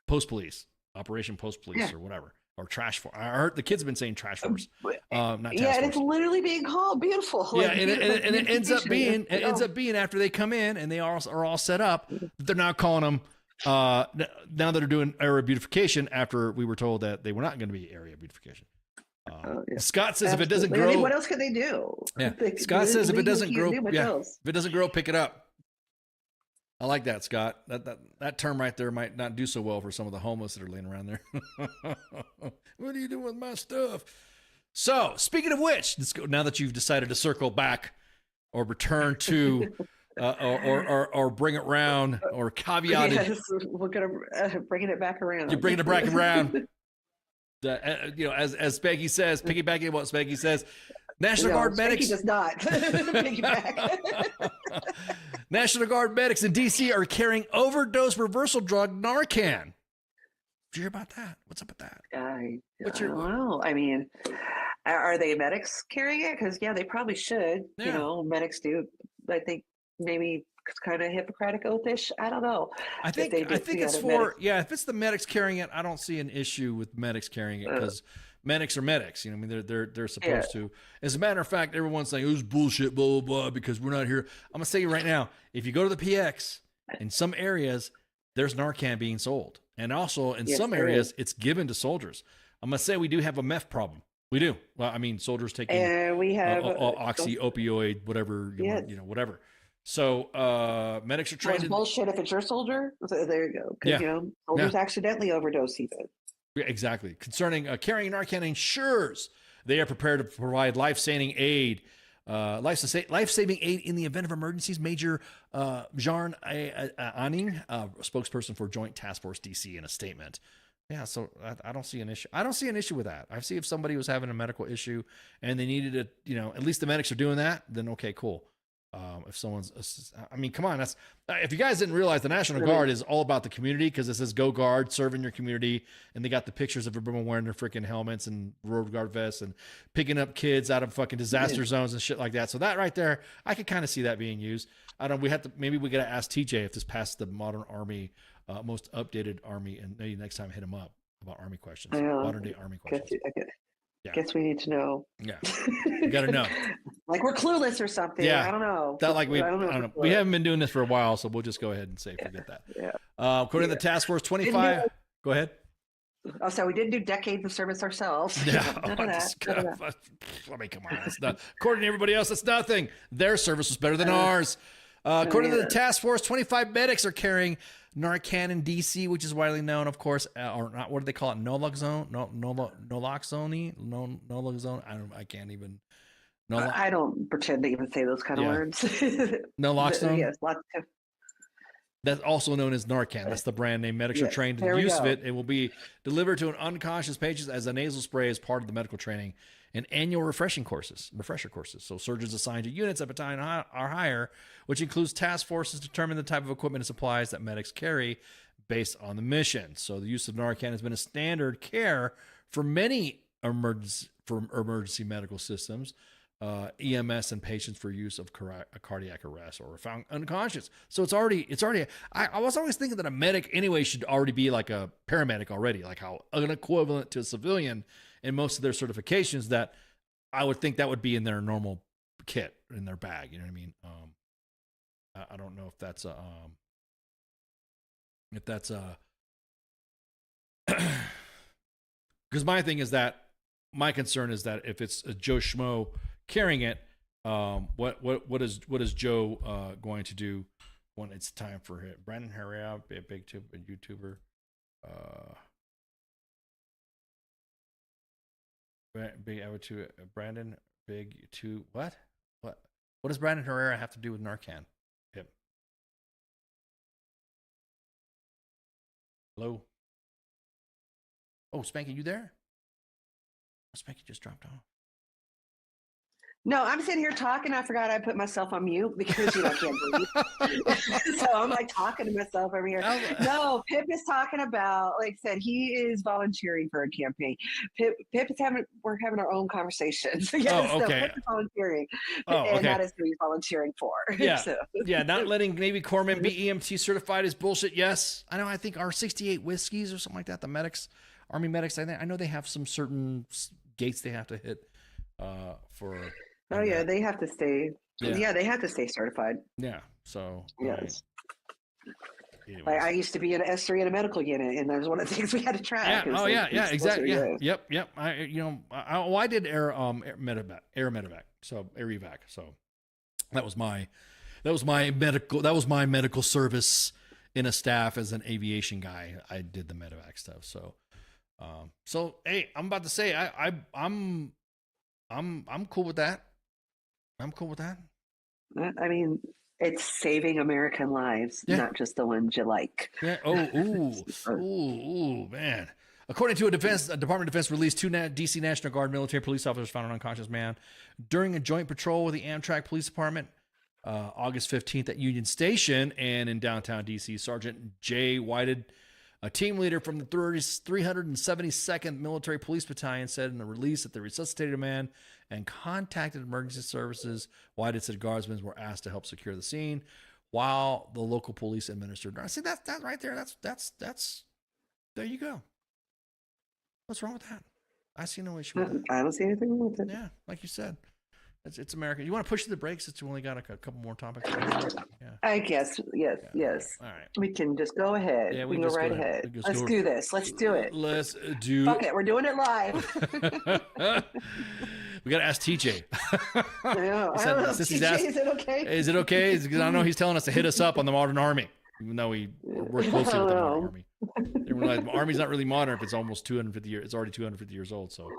post police operation post police or whatever." Or trash force. I heard the kids have been saying trash force, not task and force. it's literally being called beautiful. Yeah, and it ends up being after they come in and they are all set up. They're now calling them now that they're doing area beautification after we were told that they were not going to be area beautification. Scott says if it doesn't grow, I mean, what else can they do? Yeah, Scott says if it doesn't grow, if it doesn't grow, pick it up. I like that, Scott. That term right there might not do so well for some of the homeless that are laying around there. What are you doing with my stuff? So, speaking of which, let's go. Now that you've decided to circle back, or return to, or bring it round, or caveat it. Yes, we're gonna bringing it back around. You're bringing it back around. As Spaggy says, piggybacking what Spaggy says. National Guard medics does not piggyback. National Guard medics in DC are carrying overdose reversal drug Narcan. Did you hear about that? What's up with that? I don't know. I mean, are they medics carrying it? Because they probably should. Yeah. Medics do. I think maybe it's kind of Hippocratic oath-ish. I don't know. I think it's for if it's the medics carrying it, I don't see an issue with medics carrying it because medics are medics. I mean, they're supposed to. As a matter of fact, everyone's saying it was bullshit, blah blah blah, because we're not here. I'm gonna say right now, if you go to the PX, in some areas there's Narcan being sold, and also in some areas it's given to soldiers. I'm gonna say we do have a meth problem. We do. Well, I mean, soldiers taking and we have oxy, opioid, whatever whatever. So medics are trained. It's bullshit if it's your soldier. So there you go. Because soldiers accidentally overdose even. Exactly. Concerning carrying Narcan ensures they are prepared to provide life-saving aid. Life-saving aid in the event of emergencies. Major Jarn Anning, spokesperson for Joint Task Force DC, in a statement. Yeah, so I don't see an issue. I don't see an issue with that. I see if somebody was having a medical issue and they needed at least the medics are doing that, then okay, cool. If someone's, I mean, come on, that's, if you guys didn't realize, the National Guard is all about the community, because it says "Go Guard, serve in your community," and they got the pictures of everyone wearing their freaking helmets and road guard vests and picking up kids out of fucking disaster zones and shit like that. So that right there, I could kind of see that being used. I don't. We got to ask TJ if this passed the modern Army, most updated Army, and maybe next time hit him up about Army questions, modern day Army questions. Guess we need to know. Yeah, you got to know. Like we're clueless or something. Yeah, I don't know. I don't know. We haven't been doing this for a while, so we'll just go ahead and say forget that. Yeah. According to the Task Force 25, go ahead. Oh, so we did do decades of service ourselves. Yeah. None of that. None of that. I mean, come on. That's not, according to everybody else, that's nothing. Their service was better than ours. According to the task force, 25 medics are carrying Narcan in DC, which is widely known, of course, or not. What do they call it? Naloxone? Naloxone? I can't even. I don't pretend to even say those kind of words. Naloxone? Yes, lots of. That's also known as Narcan. That's the brand name. Medics are trained in use of it. It will be delivered to an unconscious patient as a nasal spray as part of the medical training and annual refresher courses. So surgeons assigned to units at battalion are higher, which includes task forces, determine the type of equipment and supplies that medics carry based on the mission. So the use of Narcan has been a standard care for many emergency medical systems. EMS and patients for use of cardiac arrest or found unconscious. So it's already. I was always thinking that a medic anyway should already be like a paramedic already, like how an equivalent to a civilian in most of their certifications. That I would think that would be in their normal kit in their bag. You know what I mean? I don't know if that's because my thing is that my concern is that if it's a Joe Schmo carrying it, what is Joe going to do when it's time for it? Brandon Herrera, a big YouTuber. Brandon big two what does Brandon Herrera have to do with Narcan? Yep. Hello. Oh, Spanky, you there? Spanky just dropped off. No, I'm sitting here talking. I forgot I put myself on mute because I can't breathe. So I'm like talking to myself over here. No, Pip is talking about, like I said, he is volunteering for a campaign. Pip is we're having our own conversations. Yes, okay. No, Pip is volunteering. Okay. And that is who he's volunteering for. Yeah. So. Yeah, not letting Navy corpsmen be EMT certified is bullshit. Yes. I know. I think our 68 whiskeys or something like that, the medics, Army medics, I know they have some certain gates they have to hit for. Oh yeah, they have to stay. Yeah, they have to stay certified. Yeah. So yes. Right. Like I used to be an S3 in a medical unit, and that was one of the things we had to track. Yeah. Oh yeah. Yeah. Exactly. Yeah. Yep. I did air medevac. So air evac. So that was my medical service in a staff as an aviation guy. I did the medevac stuff. So hey, I'm about to say I'm cool with that. I'm cool with that. I mean, it's saving American lives, not just the ones you like. Yeah. Ooh, man. According to a Department of Defense release, 2 DC National Guard military police officers found an unconscious man during a joint patrol with the Amtrak Police Department August 15th at Union Station and in downtown DC. Sergeant Jay Whited, a team leader from the 372nd Military Police Battalion, said in the release that they resuscitated a man and contacted emergency services. Whited said guardsmen were asked to help secure the scene while the local police administered. I see that right there. That's there you go. What's wrong with that? I see no issue with that. I don't see anything wrong with it. Yeah, like you said. It's America. You want to push the brakes since we only got a couple more topics? Yeah. I guess. Yes. All right. We can just go ahead. Yeah, we can go right ahead. Let's do this. Let's do it. Let's do. Fuck it. We're doing it live. We got to ask TJ. I know. TJ, is it okay? Is it okay? Because I know he's telling us to hit us up on the Modern Army, even though we're closer with the Modern Army. The Army's not really modern if it's almost 250 years. It's already 250 years old. So.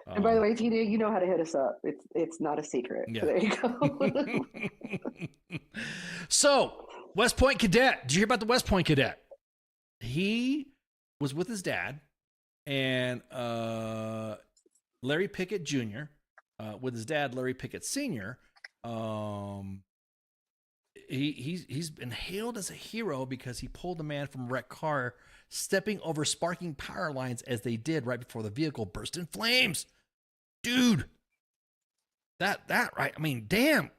And by the way, TJ, you know how to hit us up. It's not a secret. Yeah. So there you go. So, West Point cadet. Did you hear about the West Point cadet? He was with his dad and Larry Pickett Jr. With his dad, Larry Pickett Sr. He's been hailed as a hero because he pulled a man from a wrecked car, stepping over sparking power lines as they did right before the vehicle burst in flames. Dude, that right? I mean, damn.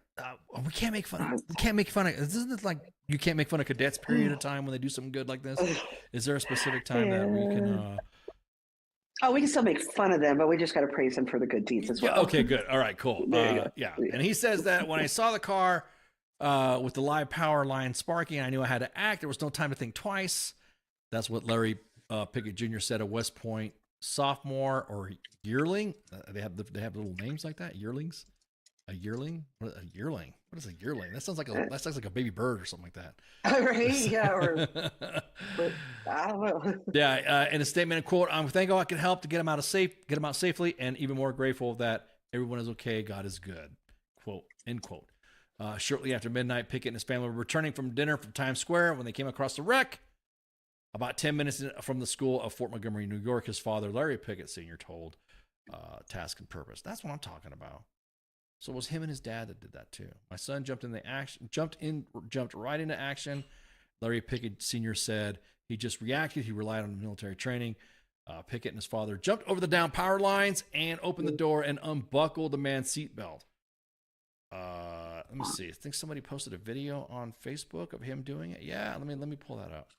We can't make fun. We can't make fun of. Isn't it like you can't make fun of cadets? Period of time when they do something good like this. Is there a specific time that we can? Oh, we can still make fun of them, but we just got to praise them for the good deeds as well. Yeah, okay, good. All right, cool. Yeah, and he says that when I saw the car with the live power line sparking, I knew I had to act. There was no time to think twice. That's what Larry Pickett Jr. said a West Point sophomore or yearling. They have little names like that. Yearlings. A yearling? What a yearling? What is a yearling? That sounds like a baby bird or something like that. Right? Yeah. Or I don't know. Yeah. In a statement, quote, "I'm thankful I can help to get him out safely, and even more grateful that everyone is okay. God is good." Quote. End quote. Shortly after midnight, Pickett and his family were returning from dinner from Times Square when they came across the wreck. About 10 minutes from the school of Fort Montgomery, New York, his father, Larry Pickett Sr., told Task and Purpose. That's what I'm talking about. So it was him and his dad that did that too. My son jumped right into action. Larry Pickett Sr. said he just reacted. He relied on military training. Pickett and his father jumped over the down power lines and opened the door and unbuckled the man's seatbelt. Let me see. I think somebody posted a video on Facebook of him doing it. Yeah, let me pull that up.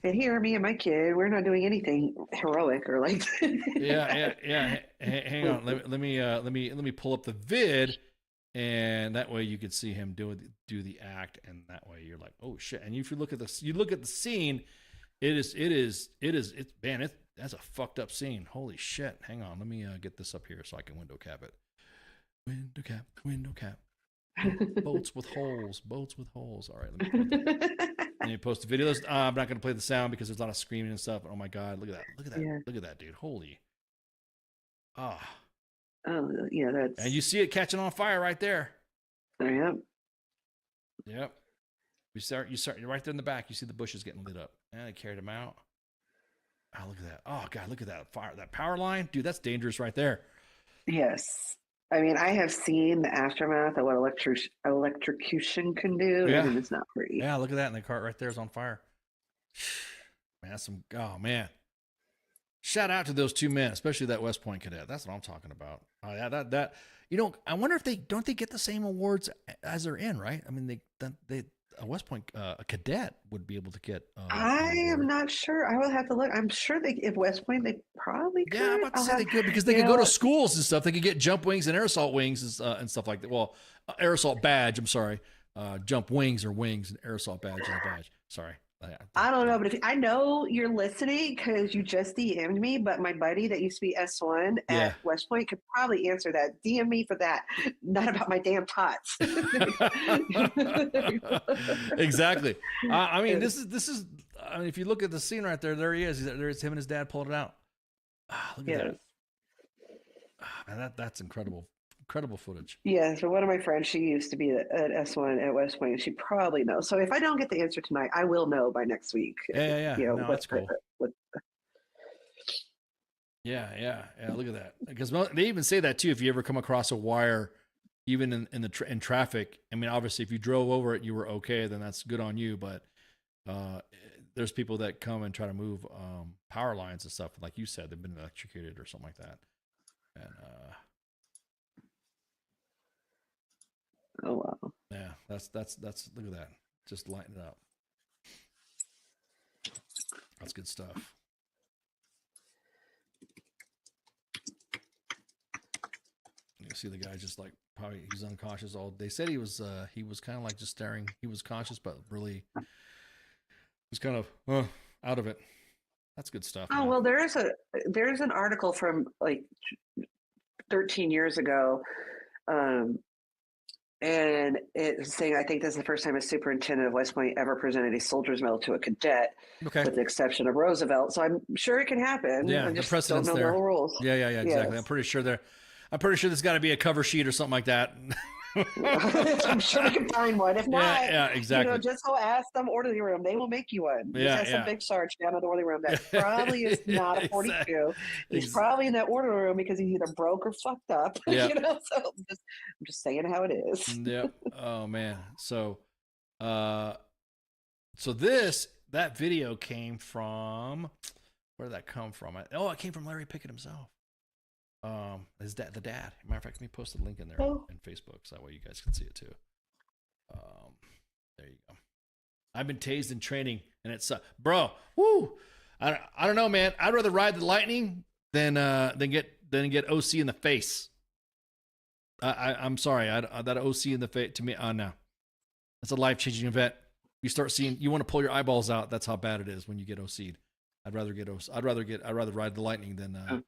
And here, me and my kid, we're not doing anything heroic or like. Yeah. Hang on. Let me pull up the vid, and that way you can see him do the act, and that way you're like, oh shit. And if you look at the scene, that's a fucked up scene. Holy shit. Hang on. Let me get this up here so I can window cap it. Window cap. Boats with holes. All right, let me post the videos. I'm not going to play the sound because there's a lot of screaming and stuff. Oh my God, look at that. Yeah. Look at that, dude. Holy. Oh, yeah, that's. And you see it catching on fire right there. Yep. Yep. You start right there in the back. You see the bushes getting lit up. And I carried them out. Oh, look at that. Oh God, look at that fire. That power line, dude. That's dangerous right there. Yes. I mean, I have seen the aftermath of what electrocution can do, and it's not pretty. Yeah, look at that. And the cart right there is on fire. Man, oh, man. Shout out to those two men, especially that West Point cadet. That's what I'm talking about. Oh, yeah, that. I wonder if they get the same awards as they're in, right? I mean, a West Point a cadet would be able to get. I am not sure. I will have to look. I'm sure if West Point, they probably could. Yeah, I'm about to say they could because they could go to schools and stuff. They could get jump wings and air assault wings and stuff like that. Well, air assault badge. I'm sorry, jump wings or wings and air assault badge and a badge. Sorry. I don't know, but I know you're listening because you just DM'd me, but my buddy that used to be S1 at West Point could probably answer that. DM me for that, not about my damn tots. Exactly. I mean, this is. I mean, if you look at the scene right there, there he is. There's him and his dad pulling it out. Look at that. Man, that's incredible. Incredible footage. Yeah, so one of my friends, she used to be at S1 at West Point, and she probably knows. So if I don't get the answer tonight, I will know by next week. Yeah. You know, no, that's cool. Yeah. Look at that. Because they even say that too. If you ever come across a wire, even in traffic, I mean, obviously, if you drove over it, you were okay, then that's good on you. But there's people that come and try to move power lines and stuff. Like you said, they've been electrocuted or something like that. And oh wow. Yeah, that's look at that. Just lighten it up. That's good stuff. You see the guy just like probably he's unconscious all. They said he was kind of like just staring. He was conscious, but really was kind of out of it. That's good stuff. Oh, man. Well, there's an article from like 13 years ago. And it's saying, I think this is the first time a superintendent of West Point ever presented a soldier's medal to a cadet, with the exception of Roosevelt. So I'm sure it can happen. Yeah, I just the precedent's don't know there. the rules. Yeah, exactly. Yes. I'm pretty sure there's got to be a cover sheet or something like that. I'm sure we can find one. If not, exactly. Just go ask them orderly room. They will make you one. Just some big sarge down in the orderly room that probably is not a 42. He's probably in that orderly room because he's either broke or fucked up. So I'm just saying how it is. Yep. Oh man. So that video came from, where did that come from? It came from Larry Pickett himself. His dad, the dad. Matter of fact, let me post the link in there in Facebook so that way you guys can see it too. There you go. I've been tased in training, and it's bro. Woo! I don't know, man. I'd rather ride the lightning than get OC in the face. I'm sorry. That OC in the face to me. No, that's a life-changing event. you start seeing, you want to pull your eyeballs out. That's how bad it is when you get OC'd. I'd rather ride the lightning than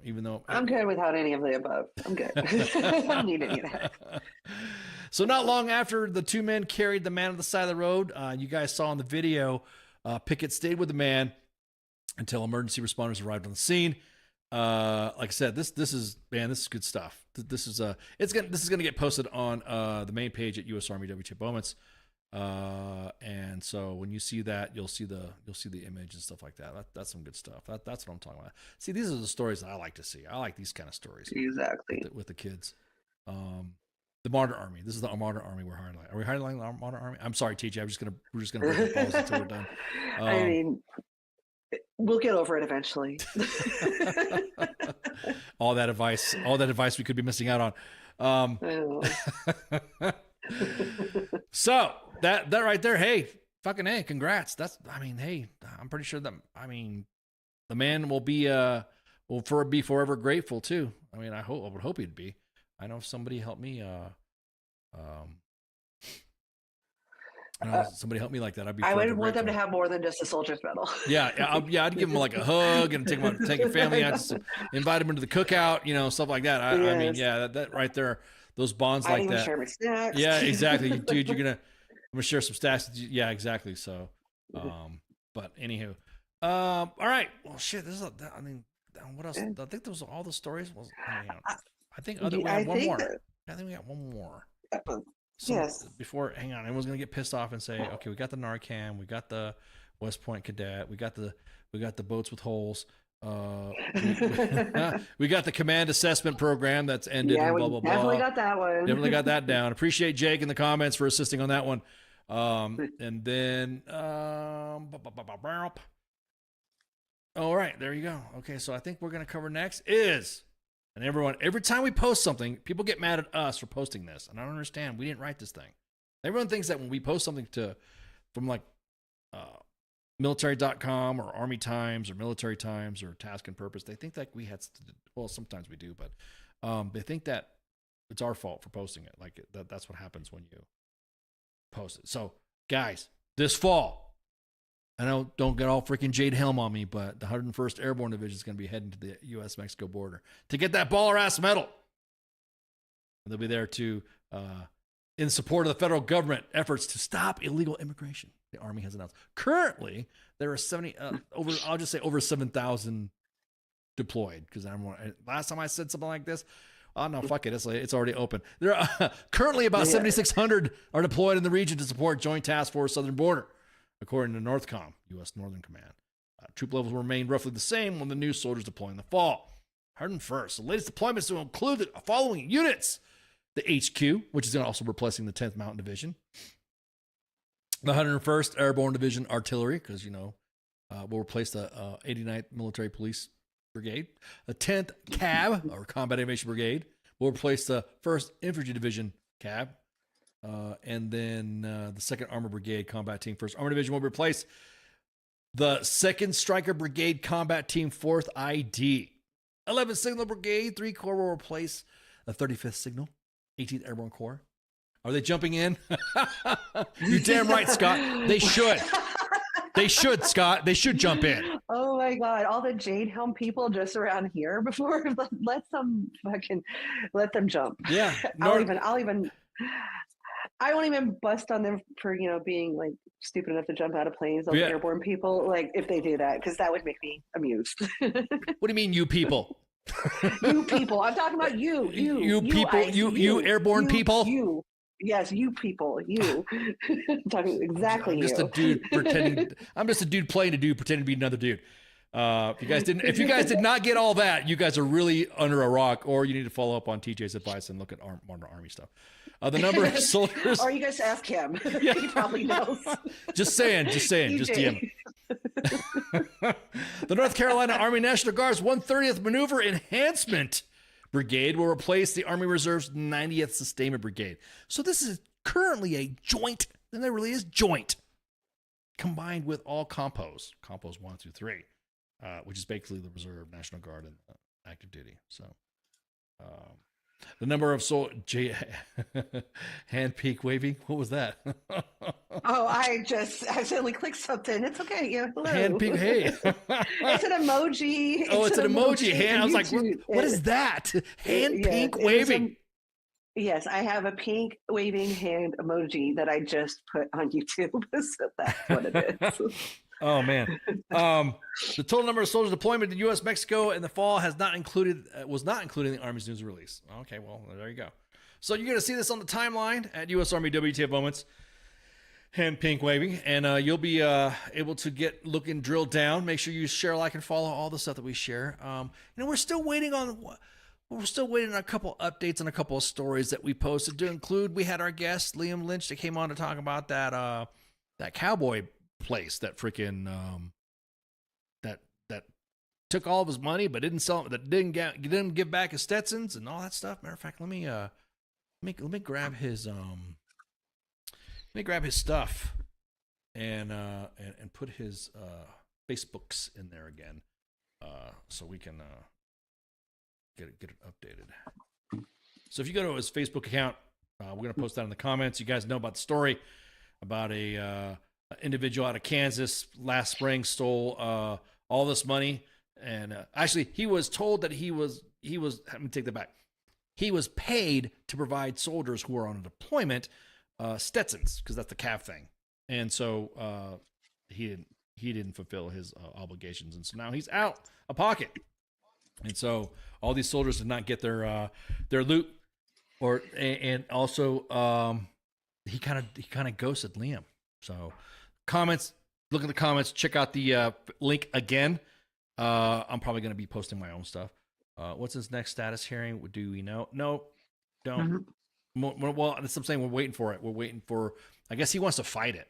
even though I'm good without any of the above. I'm good. I don't need any of that. So not long after the two men carried the man to the side of the road, you guys saw in the video, Pickett stayed with the man until emergency responders arrived on the scene. Like I said, this is good stuff. This is gonna get posted on the main page at U.S. Army W.T.F. Moments. And so when you see that, you'll see the image and stuff like that. That's some good stuff. That's what I'm talking about. See, these are the stories that I like to see. I like these kind of stories. Exactly. With the kids. The Modern Army. This is the Modern Army we're highlighting. Are we highlighting the Modern Army? I'm sorry, TJ. We're just gonna break the balls until we're done. I mean, we'll get over it eventually. all that advice we could be missing out on. So that right there, hey, fucking hey, congrats. Hey, I'm pretty sure that the man will be forever grateful too. I would hope he'd be. I know if somebody helped me somebody help me like that. I would want them to have more than just a soldier's medal. I'd give them like a hug and take a family out, just invite them into the cookout, stuff like that. I mean, that right there, those bonds like that. Share my snacks. Yeah, exactly, dude. I'm gonna share some snacks. Yeah, exactly. So, but anywho, all right. Well, shit. What else? I think those are all the stories. I think we have one more. I think we got one more. Yes. Before, hang on, everyone's gonna get pissed off and say, okay, we got the Narcan, we got the West Point cadet, we got the boats with holes, we got the command assessment program that's ended. Yeah, and we blah blah definitely blah. got that one. Definitely got that down. Appreciate Jake in the comments for assisting on that one. And then, all right, there you go. Okay, so I think we're gonna cover next is. And every time we post something, people get mad at us for posting this. And I don't understand. We didn't write this thing. Everyone thinks that when we post something from like military.com or Army Times or Military Times or Task and Purpose, they think that we had, well, sometimes we do, but they think that it's our fault for posting it. Like that's what happens when you post it. So guys, this fall, I know, don't get all freaking Jade Helm on me, but the 101st Airborne Division is going to be heading to the U.S.-Mexico border to get that baller-ass medal. And they'll be there to, in support of the federal government efforts to stop illegal immigration. The Army has announced. Currently, there are over 7,000 deployed. Because last time I said something like this, oh no, fuck it, it's already open. There are currently about 7,600 are deployed in the region to support Joint Task Force Southern Border. According to NORTHCOM, U.S. Northern Command. Troop levels will remain roughly the same when the new soldiers deploy in the fall. 101st. The latest deployments will include the following units. The HQ, which is also replacing the 10th Mountain Division. The 101st Airborne Division Artillery, because, we'll replace the 89th Military Police Brigade. The 10th CAB, or Combat Aviation Brigade, will replace the 1st Infantry Division CAB. And then the 2nd Armored Brigade Combat Team 1st Armored Division will replace the 2nd Stryker Brigade Combat Team 4th ID. 11th Signal Brigade 3 Corps will replace the 35th Signal 18th Airborne Corps. Are they jumping in? You're damn right, Scott. They should. They should, Scott. They should jump in. Oh my God! All the Jade Helm people just around here before let them jump. Yeah. I won't even bust on them for, being like stupid enough to jump out of planes. Those airborne people, like if they do that, because that would make me amused. What do you mean, you people? You people. I'm talking about you. You people. You airborne people. You. Yes, you people. You. I'm talking exactly. I'm just a dude pretending. I'm just a dude playing a dude pretending to be another dude. If you guys did not get all that, you guys are really under a rock, or you need to follow up on TJ's advice and look at Modern Army stuff. The number of soldiers. Or you guys ask him. Yeah. He probably knows. Just saying. Just DM. The North Carolina Army National Guard's 130th Maneuver Enhancement Brigade will replace the Army Reserve's 90th Sustainment Brigade. So this is currently a joint, and there really is joint, combined with all compos 1 through 3, which is basically the Reserve, National Guard, and active duty. So The number of hand peak waving. What was that? Oh, I accidentally clicked something. It's okay. Yeah, hello. Hand peak. Hey, It's an emoji. oh, it's an emoji. Hand. I was like, YouTube. what is that? Hand Yeah, pink it is waving. Yes, I have a pink waving hand emoji that I just put on YouTube. So that's what it is. Oh man. The total number of soldiers deployment to U.S. Mexico in the fall was not included in the Army's news release. Okay, well there you go. So you're gonna see this on the timeline at U.S. Army WTF moments, hand pink waving, and you'll be able to look and drill down. Make sure you share, like, and follow all the stuff that we share. We're still waiting on a couple updates and a couple of stories that we posted to include. We had our guest Liam Lynch that came on to talk about that cowboy place that freaking that took all of his money but didn't sell, that didn't give back his Stetsons and all that stuff. Matter of fact, let me grab his stuff and put his Facebooks in there again, so we can get it updated. So if you go to his Facebook account, we're gonna post that in the comments. You guys know about the story about a individual out of Kansas last spring stole all this money, and actually he was told that he was let me take that back. He was paid to provide soldiers who were on a deployment Stetsons, because that's the CAV thing, and so he didn't fulfill his obligations, and so now he's out of pocket, and so all these soldiers did not get their loot, and also he kind of ghosted Liam. So comments, look at the comments, check out the link again. I'm probably going to be posting my own stuff. What's his next status hearing? Do we know? No, don't. Well, that's what I'm saying. We're waiting for it. We're waiting for, I guess he wants to fight it.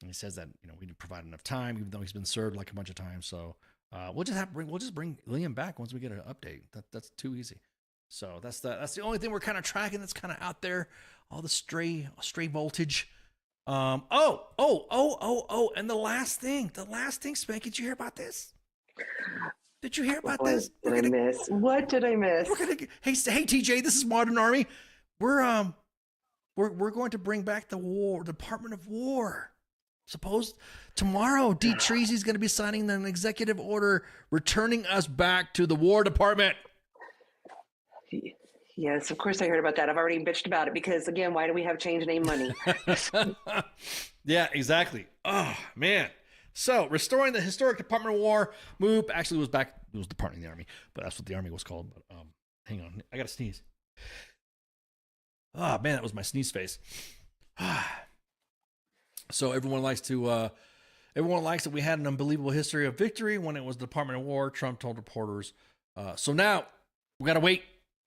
And he says that, we didn't provide enough time, even though he's been served like a bunch of times. So we'll just bring Liam back once we get an update. That's too easy. So that's the only thing we're kind of tracking that's kind of out there. All the stray voltage. And the last thing, Spank, did you hear about this? Did you hear about this? What did I miss? Hey TJ, this is Modern Army. We're going to bring back the Department of War. Suppose tomorrow D. Treasy's going to be signing an executive order returning us back to the War Department. Yes, of course I heard about that. I've already bitched about it because, again, why do we have change name money? Yeah, exactly. Oh, man. So, restoring the historic Department of War move. Actually, it was Department of the Army, but that's what the Army was called. But hang on. I got to sneeze. Oh, man, that was my sneeze face. So, everyone likes that we had an unbelievable history of victory when it was the Department of War, Trump told reporters. So now, we got to wait.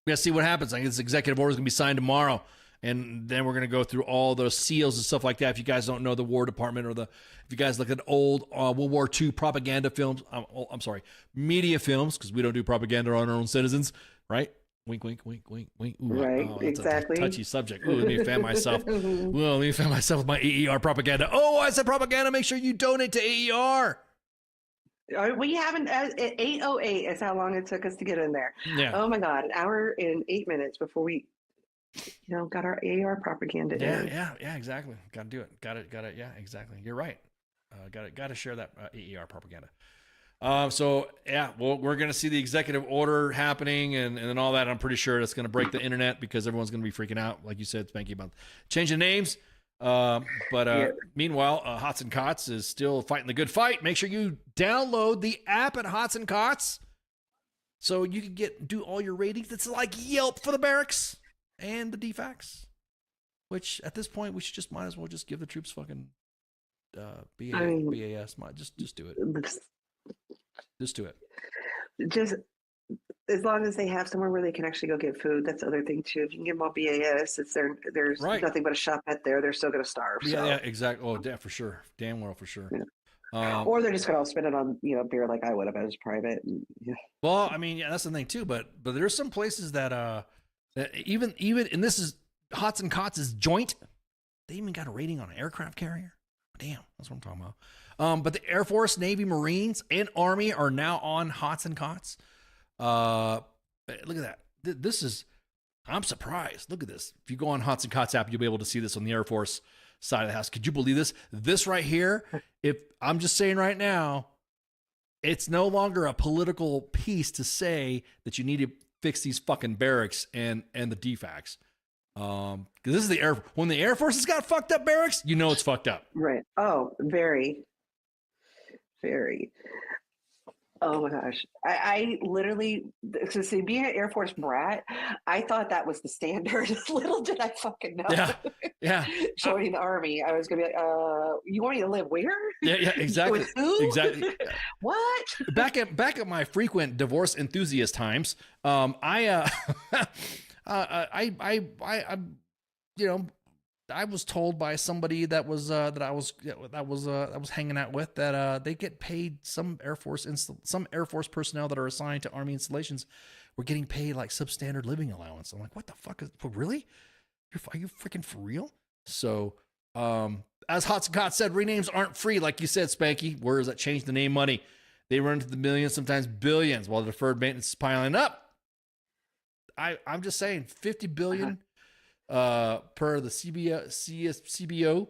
We got to see what happens. I think this executive order is going to be signed tomorrow. And then we're going to go through all those seals and stuff like that. If you guys don't know the War Department, if you guys look at old World War II propaganda films, I'm sorry, media films, because we don't do propaganda on our own citizens, right? Wink, wink, wink, wink, wink. Ooh, right, that's exactly. a touchy subject. Ooh, let me fan myself. Well, let me fan myself with my AER propaganda. Oh, I said propaganda. Make sure you donate to AER. We haven't, at 8:08 is how long it took us to get in there. Yeah. Oh my God, an hour and 8 minutes before we, got our AR propaganda in. Yeah, exactly. Got to do it. Got it. Yeah, exactly. You're right. Got to share that AER propaganda. So yeah, well, we're going to see the executive order happening and then all that. I'm pretty sure it's going to break the internet because everyone's going to be freaking out, like you said, Spanky, about changing names. Meanwhile, Hots and Cots is still fighting the good fight. Make sure you download the app at Hots and Cots so you can do all your ratings. It's like Yelp for the barracks and the DFACs, which at this point we might as well just give the troops fucking BAS. Just do it. Just do it. Just as long as they have somewhere where they can actually go get food. That's the other thing too. If you can give them all BAS, there's right. nothing but a shop at there. They're still going to starve. Yeah, exactly. Oh, yeah, for sure. Damn well, for sure. Yeah. Or they're just going to spend it on beer like I would have as private. Yeah. Well, I mean, yeah, that's the thing too. But there's some places that even and this is Hots and Cots' joint. They even got a rating on an aircraft carrier. Damn, that's what I'm talking about. But the Air Force, Navy, Marines, and Army are now on Hots and Cots. Look at that. This is I'm surprised. Look at this. If you go on Hots and Cots app, you'll be able to see this on the Air Force side of the house. Could you believe this? This right here, if I'm just saying right now, it's no longer a political piece to say that you need to fix these fucking barracks and the defects. Because this is the Air. When the Air Force has got fucked up barracks, you know it's fucked up. Right. Oh, very, very. Oh my gosh. I literally, so see, being an Air Force brat, I thought that was the standard. Little did I fucking know. Yeah. Yeah. Joining the Army, I was going to be like, you want me to live where? Yeah, exactly. With who? Exactly. What? Back at my frequent divorce enthusiast times, I was told by somebody that was I was hanging out with that they get paid, some Air Force personnel that are assigned to Army installations were getting paid like substandard living allowance. I'm like, what the fuck is really? Are you freaking for real? So as Hot Scott said, renames aren't free, like you said, Spanky. Words that change the name money. They run into the millions, sometimes billions, while the deferred maintenance is piling up. I'm just saying, $50 billion per the CBO,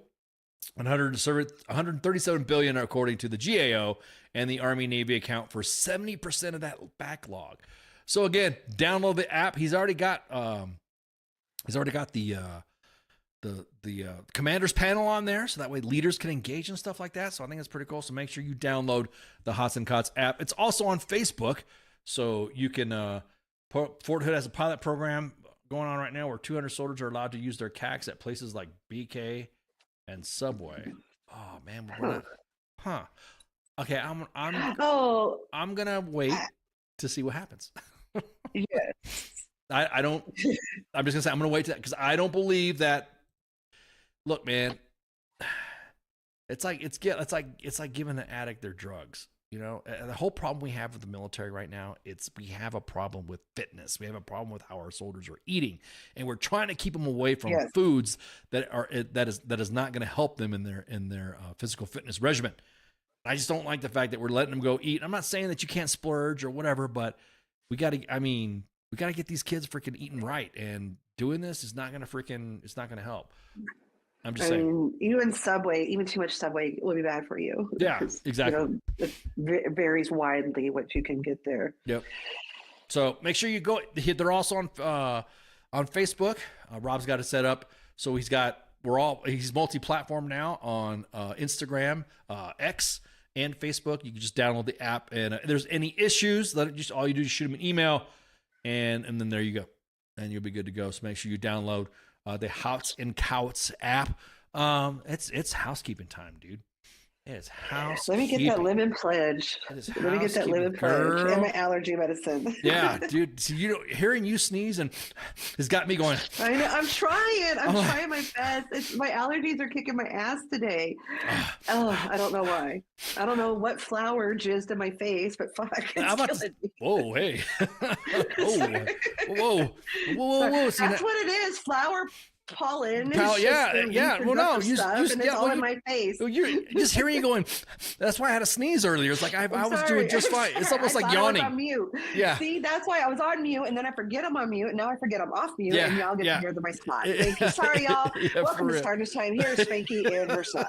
137 billion according to the GAO, and the Army Navy account for 70% of that backlog. So again, download the app. He's already got the commanders panel on there, so that way leaders can engage and stuff like that. So I think it's pretty cool. So make sure you download the Hots and Cots app. It's also on Facebook, so you can. Fort Hood has a pilot program going on right now where 200 soldiers are allowed to use their CACs at places like BK and Subway. Oh man, Okay, I'm gonna wait to see what happens. Yeah. I don't. I'm just gonna say I'm gonna wait to that because I don't believe that. Look, man, it's like giving an addict their drugs. You know, the whole problem we have with the military right now, we have a problem with fitness. We have a problem with how our soldiers are eating, and we're trying to keep them away from foods that is not going to help them in their physical fitness regimen. I just don't like the fact that we're letting them go eat. I'm not saying that you can't splurge or whatever, but we got to get these kids freaking eating right, and doing this is not going to help. I'm just saying. Even too much Subway will be bad for you. Yeah, exactly. It varies widely what you can get there. Yep. So make sure you go. They're also on Facebook. Rob's got it set up, so he's multi-platform now on Instagram, X, and Facebook. You can just download the app, and if there's any issues, all you do is shoot him an email, and then there you go, and you'll be good to go. So make sure you download the Hots and Cots app. It's housekeeping time, dude. It's housekeeping. Let me get that lemon pledge. Let me get that lemon pledge and my allergy medicine. Yeah, dude. So, hearing you sneeze has got me going. I know. I'm trying. I'm trying my best. My allergies are kicking my ass today. I don't know why. I don't know what flour jizzed in my face, but fuck, it's killing me. Whoa, hey. Whoa. See, that's what it is. Flour pollen. Yeah. Well, no, it's all in my face. You're just hearing you going. That's why I had a sneeze earlier. It's like I was doing just fine. It's almost like yawning. I was on mute. Yeah. See, that's why I was on mute, and then I forget I'm on mute, and now I forget I'm off mute, and y'all get to hear my snot. Thank you. Sorry, y'all. Welcome to Starters Time. Here's Spanky and her snot.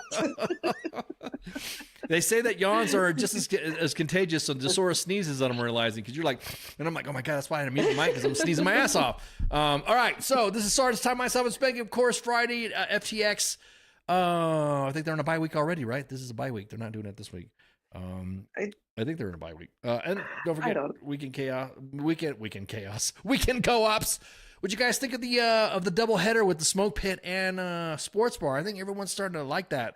They say that yawns are just as contagious, so DeSora sneezes that I'm realizing, because you're like, and I'm like, oh my God, that's why I had to mute the mic, because I'm sneezing my ass off. All right, so this is Sergeant's Time, myself, and Spanky, of course, Friday, FTX. I think they're in a bye week already, right? This is a bye week. They're not doing it this week. I think they're in a bye week. And don't forget, Weekend Co-ops. What'd you guys think of the double header with the smoke pit and sports bar? I think everyone's starting to like that.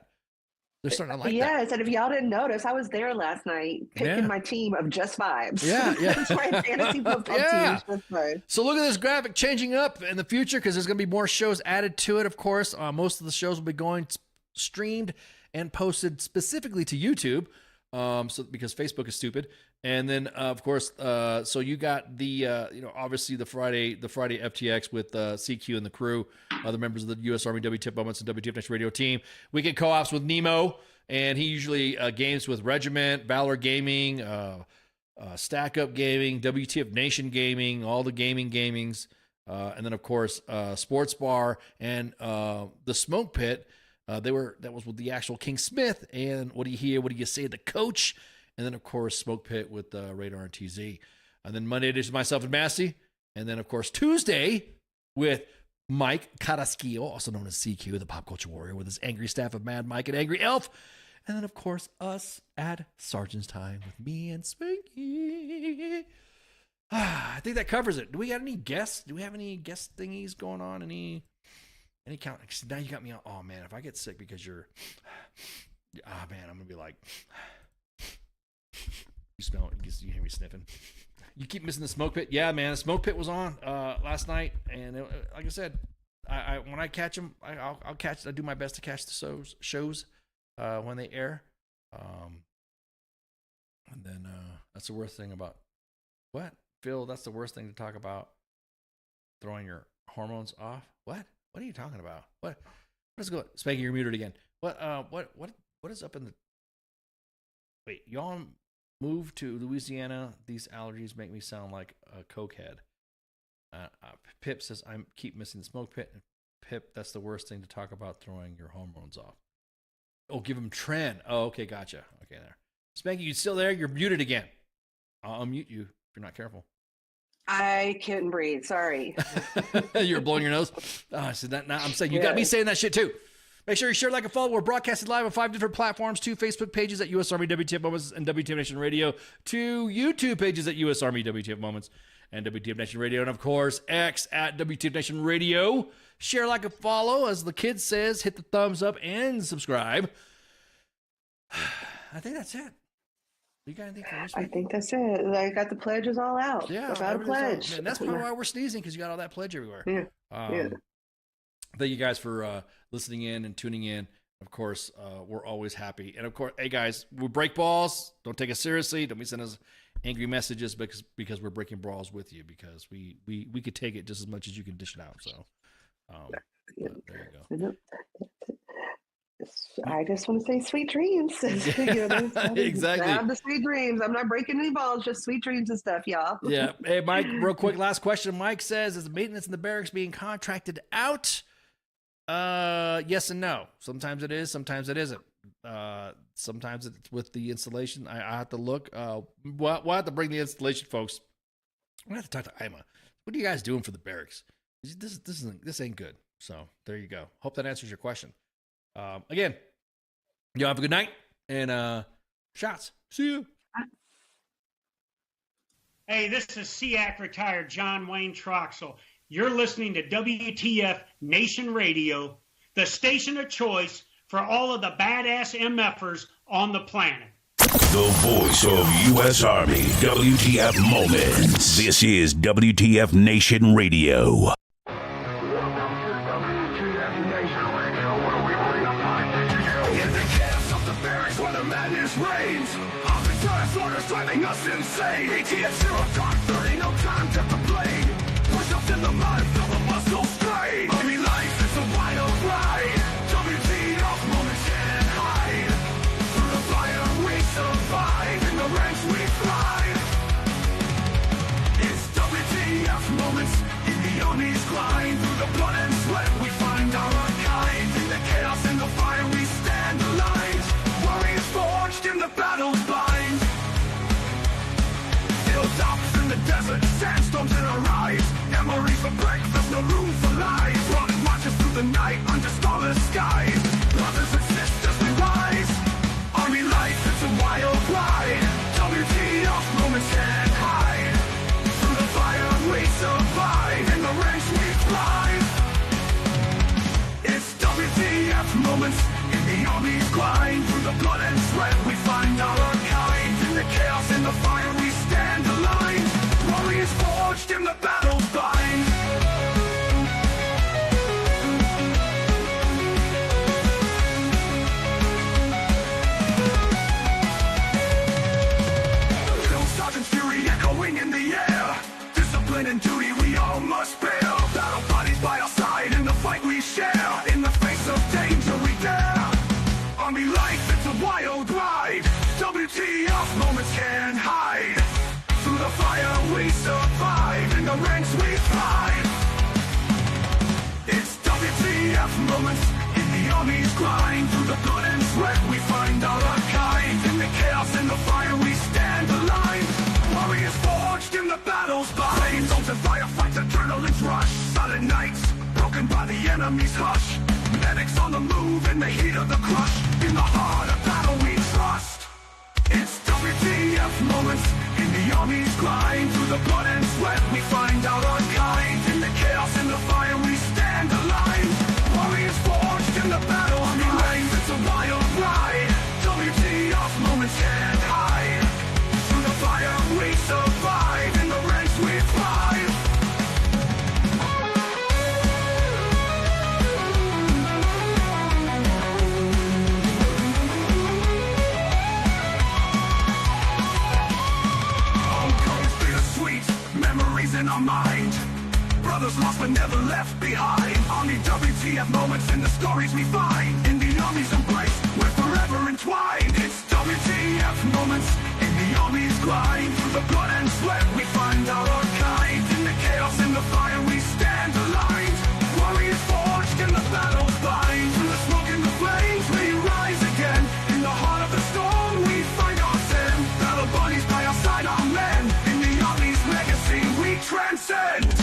They're starting to like that. Yes, and if y'all didn't notice, I was there last night picking my team of Just Vibes. Yeah. That's my fantasy football team. Just Vibes. So look at this graphic changing up in the future, because there's going to be more shows added to it, of course. Most of the shows will be going streamed and posted specifically to YouTube, because Facebook is stupid. And then, of course, so you got the, obviously the Friday FTX with CQ and the crew, other members of the U.S. Army W.T.F Moments and W.T.F Nation Radio team. Weekend co-ops with Nemo, and he usually games with Regiment, Valor Gaming, Stack Up Gaming, W.T.F Nation Gaming, all the gamings. And then, of course, Sports Bar and the Smoke Pit. That was with the actual King Smith. And what do you hear? What do you say? The Coach. And then, of course, Smoke Pit with Radar and TZ. And then Monday edition, myself and Massey. And then, of course, Tuesday with Mike Carrasquillo, also known as CQ, the pop culture warrior, with his angry staff of Mad Mike and Angry Elf. And then, of course, us at Sergeant's Time with me and Spanky. I think that covers it. Do we got any guests? Do we have any guest thingies going on? Any count? Now you got me on. Oh, man, if I get sick because you're... Oh, man, I'm going to be like... You smell it. You hear me sniffing. You keep missing the Smoke Pit. Yeah, man, the Smoke Pit was on last night, and like I said, I when I catch them, I'll catch. I do my best to catch the shows when they air. And then that's the worst thing about what, Phil? That's the worst thing to talk about. Throwing your hormones off. What? What are you talking about? What? Let's go. Spanky, you're muted again. What is up in the? Wait, y'all moved to Louisiana. These allergies make me sound like a cokehead. Pip says, I keep missing the Smoke Pit. Pip, that's the worst thing to talk about, throwing your hormones off. Oh, give him Tren. Oh, okay, gotcha. Okay, there. Spanky, you still there? You're muted again. I'll unmute you if you're not careful. I couldn't breathe. Sorry. You're blowing your nose? Oh, I said that now. I'm saying you got me saying that shit too. Make sure you share, like, and follow. We're broadcasted live on 5 different platforms. 2 Facebook pages at U.S. Army WTF Moments and WTF Nation Radio. 2 YouTube pages at U.S. Army WTF Moments and WTF Nation Radio. And, of course, X at WTF Nation Radio. Share, like, and follow. As the kid says, hit the thumbs up and subscribe. I think that's it. You got anything for this week? I think that's it. I got the pledges all out. Yeah. I got a pledge. And that's probably why we're sneezing, because you got all that pledge everywhere. Yeah. Thank you guys for listening in and tuning in. Of course, we're always happy. And of course, hey guys, we break balls. Don't take us seriously. Don't be sending us angry messages because we're breaking balls with you, because we could take it just as much as you can dish it out. So there you go. I just want to say sweet dreams. Exactly. Have the sweet dreams. I'm not breaking any balls, just sweet dreams and stuff, y'all. Yeah. Hey, Mike, real quick, last question. Mike says, is the maintenance in the barracks being contracted out? Yes and no. Sometimes it is, sometimes it isn't. Sometimes it's with the installation. I have to look. We'll have to bring the installation folks. We'll have to talk to Ima. What are you guys doing for the barracks? This ain't good. So there you go. Hope that answers your question. Again, y'all have a good night, and shots. See you. Hey, this is SEAC retired John Wayne Troxel. You're listening to WTF Nation Radio, the station of choice for all of the badass MFers on the planet. The voice of U.S. Army, WTF Moments. This is WTF Nation Radio. Driving us insane. ATF 0 time 30, no time to complain. Push ups in the mud, feel the muscle strain. Army life is a wild ride. WTF moments can't hide. Through the fire we survive, in the ranks we thrive. It's WTF moments in the Army's grind. Through the blood and sweat we find our kind. In the chaos and the fire we stand aligned. Warriors forged in the battle's bind. Hilltops in the desert, sandstorms in our eyes. Memories for breakfast, no room for lies. Running marches through the night under starless skies. Brothers and sisters, we rise. Army life, it's a wild ride. WTF moments can't hide. Through the fire we survive, in the ranks we thrive. It's WTF moments in the Army's grind. Through the blood and sweat we find our kind. In the chaos, in the fire we stand aligned. Warriors forged in the battle's bind. Drill sergeant's fury echoing in the air. Discipline and duty we all must bear. Battle bodies by our side in the fight we share. In the face of danger we dare. Army life, it's a wild ride. WTF moments can't hide. Through the fire we survive, in the rain moments in the army's grind. Through the blood and sweat we find our kind. In the chaos and the fire we stand aligned. Warriors forged in the battle's bind. Souls and firefights, adrenaline's rush. Silent nights, broken by the enemy's hush. Medics on the move in the heat of the crush. In the heart of battle we trust. It's W.T.F. moments in the army's grind. Through the blood and sweat we find out our kind. In the chaos and the fire we stand aligned. Warriors forged in the battle army ranks. It's a wild ride. W.T.F. moments can't hide. Through the fire we survive. In the ranks we thrive. Memories in our mind. Brothers lost but never left behind. Army W.T.F. moments in the stories we find. In the army's embrace, we're forever entwined. It's W.T.F. moments in the army's grind. Through the blood and sweat we find our kind. In the chaos and the fire we stand aligned. Warriors forged in the battle's bind. Through the smoke and the flames we rise again. In the heart of the storm we find our sin. Battle buddies by our side, our men. In the army's legacy we transcend.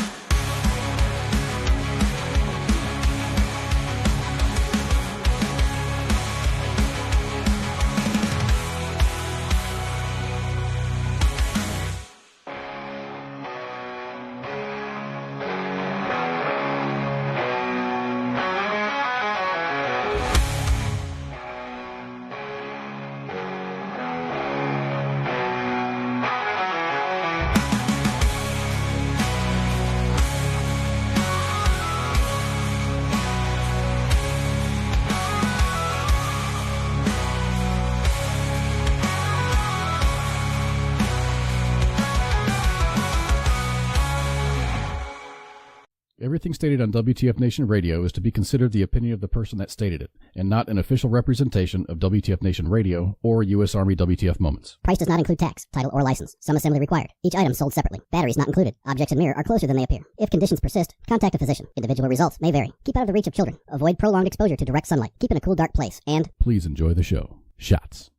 Everything stated on WTF Nation Radio is to be considered the opinion of the person that stated it, and not an official representation of WTF Nation Radio or U.S. Army WTF Moments. Price does not include tax, title, or license. Some assembly required. Each item sold separately. Batteries not included. Objects in mirror are closer than they appear. If conditions persist, contact a physician. Individual results may vary. Keep out of the reach of children. Avoid prolonged exposure to direct sunlight. Keep in a cool, dark place. And please enjoy the show. Shots.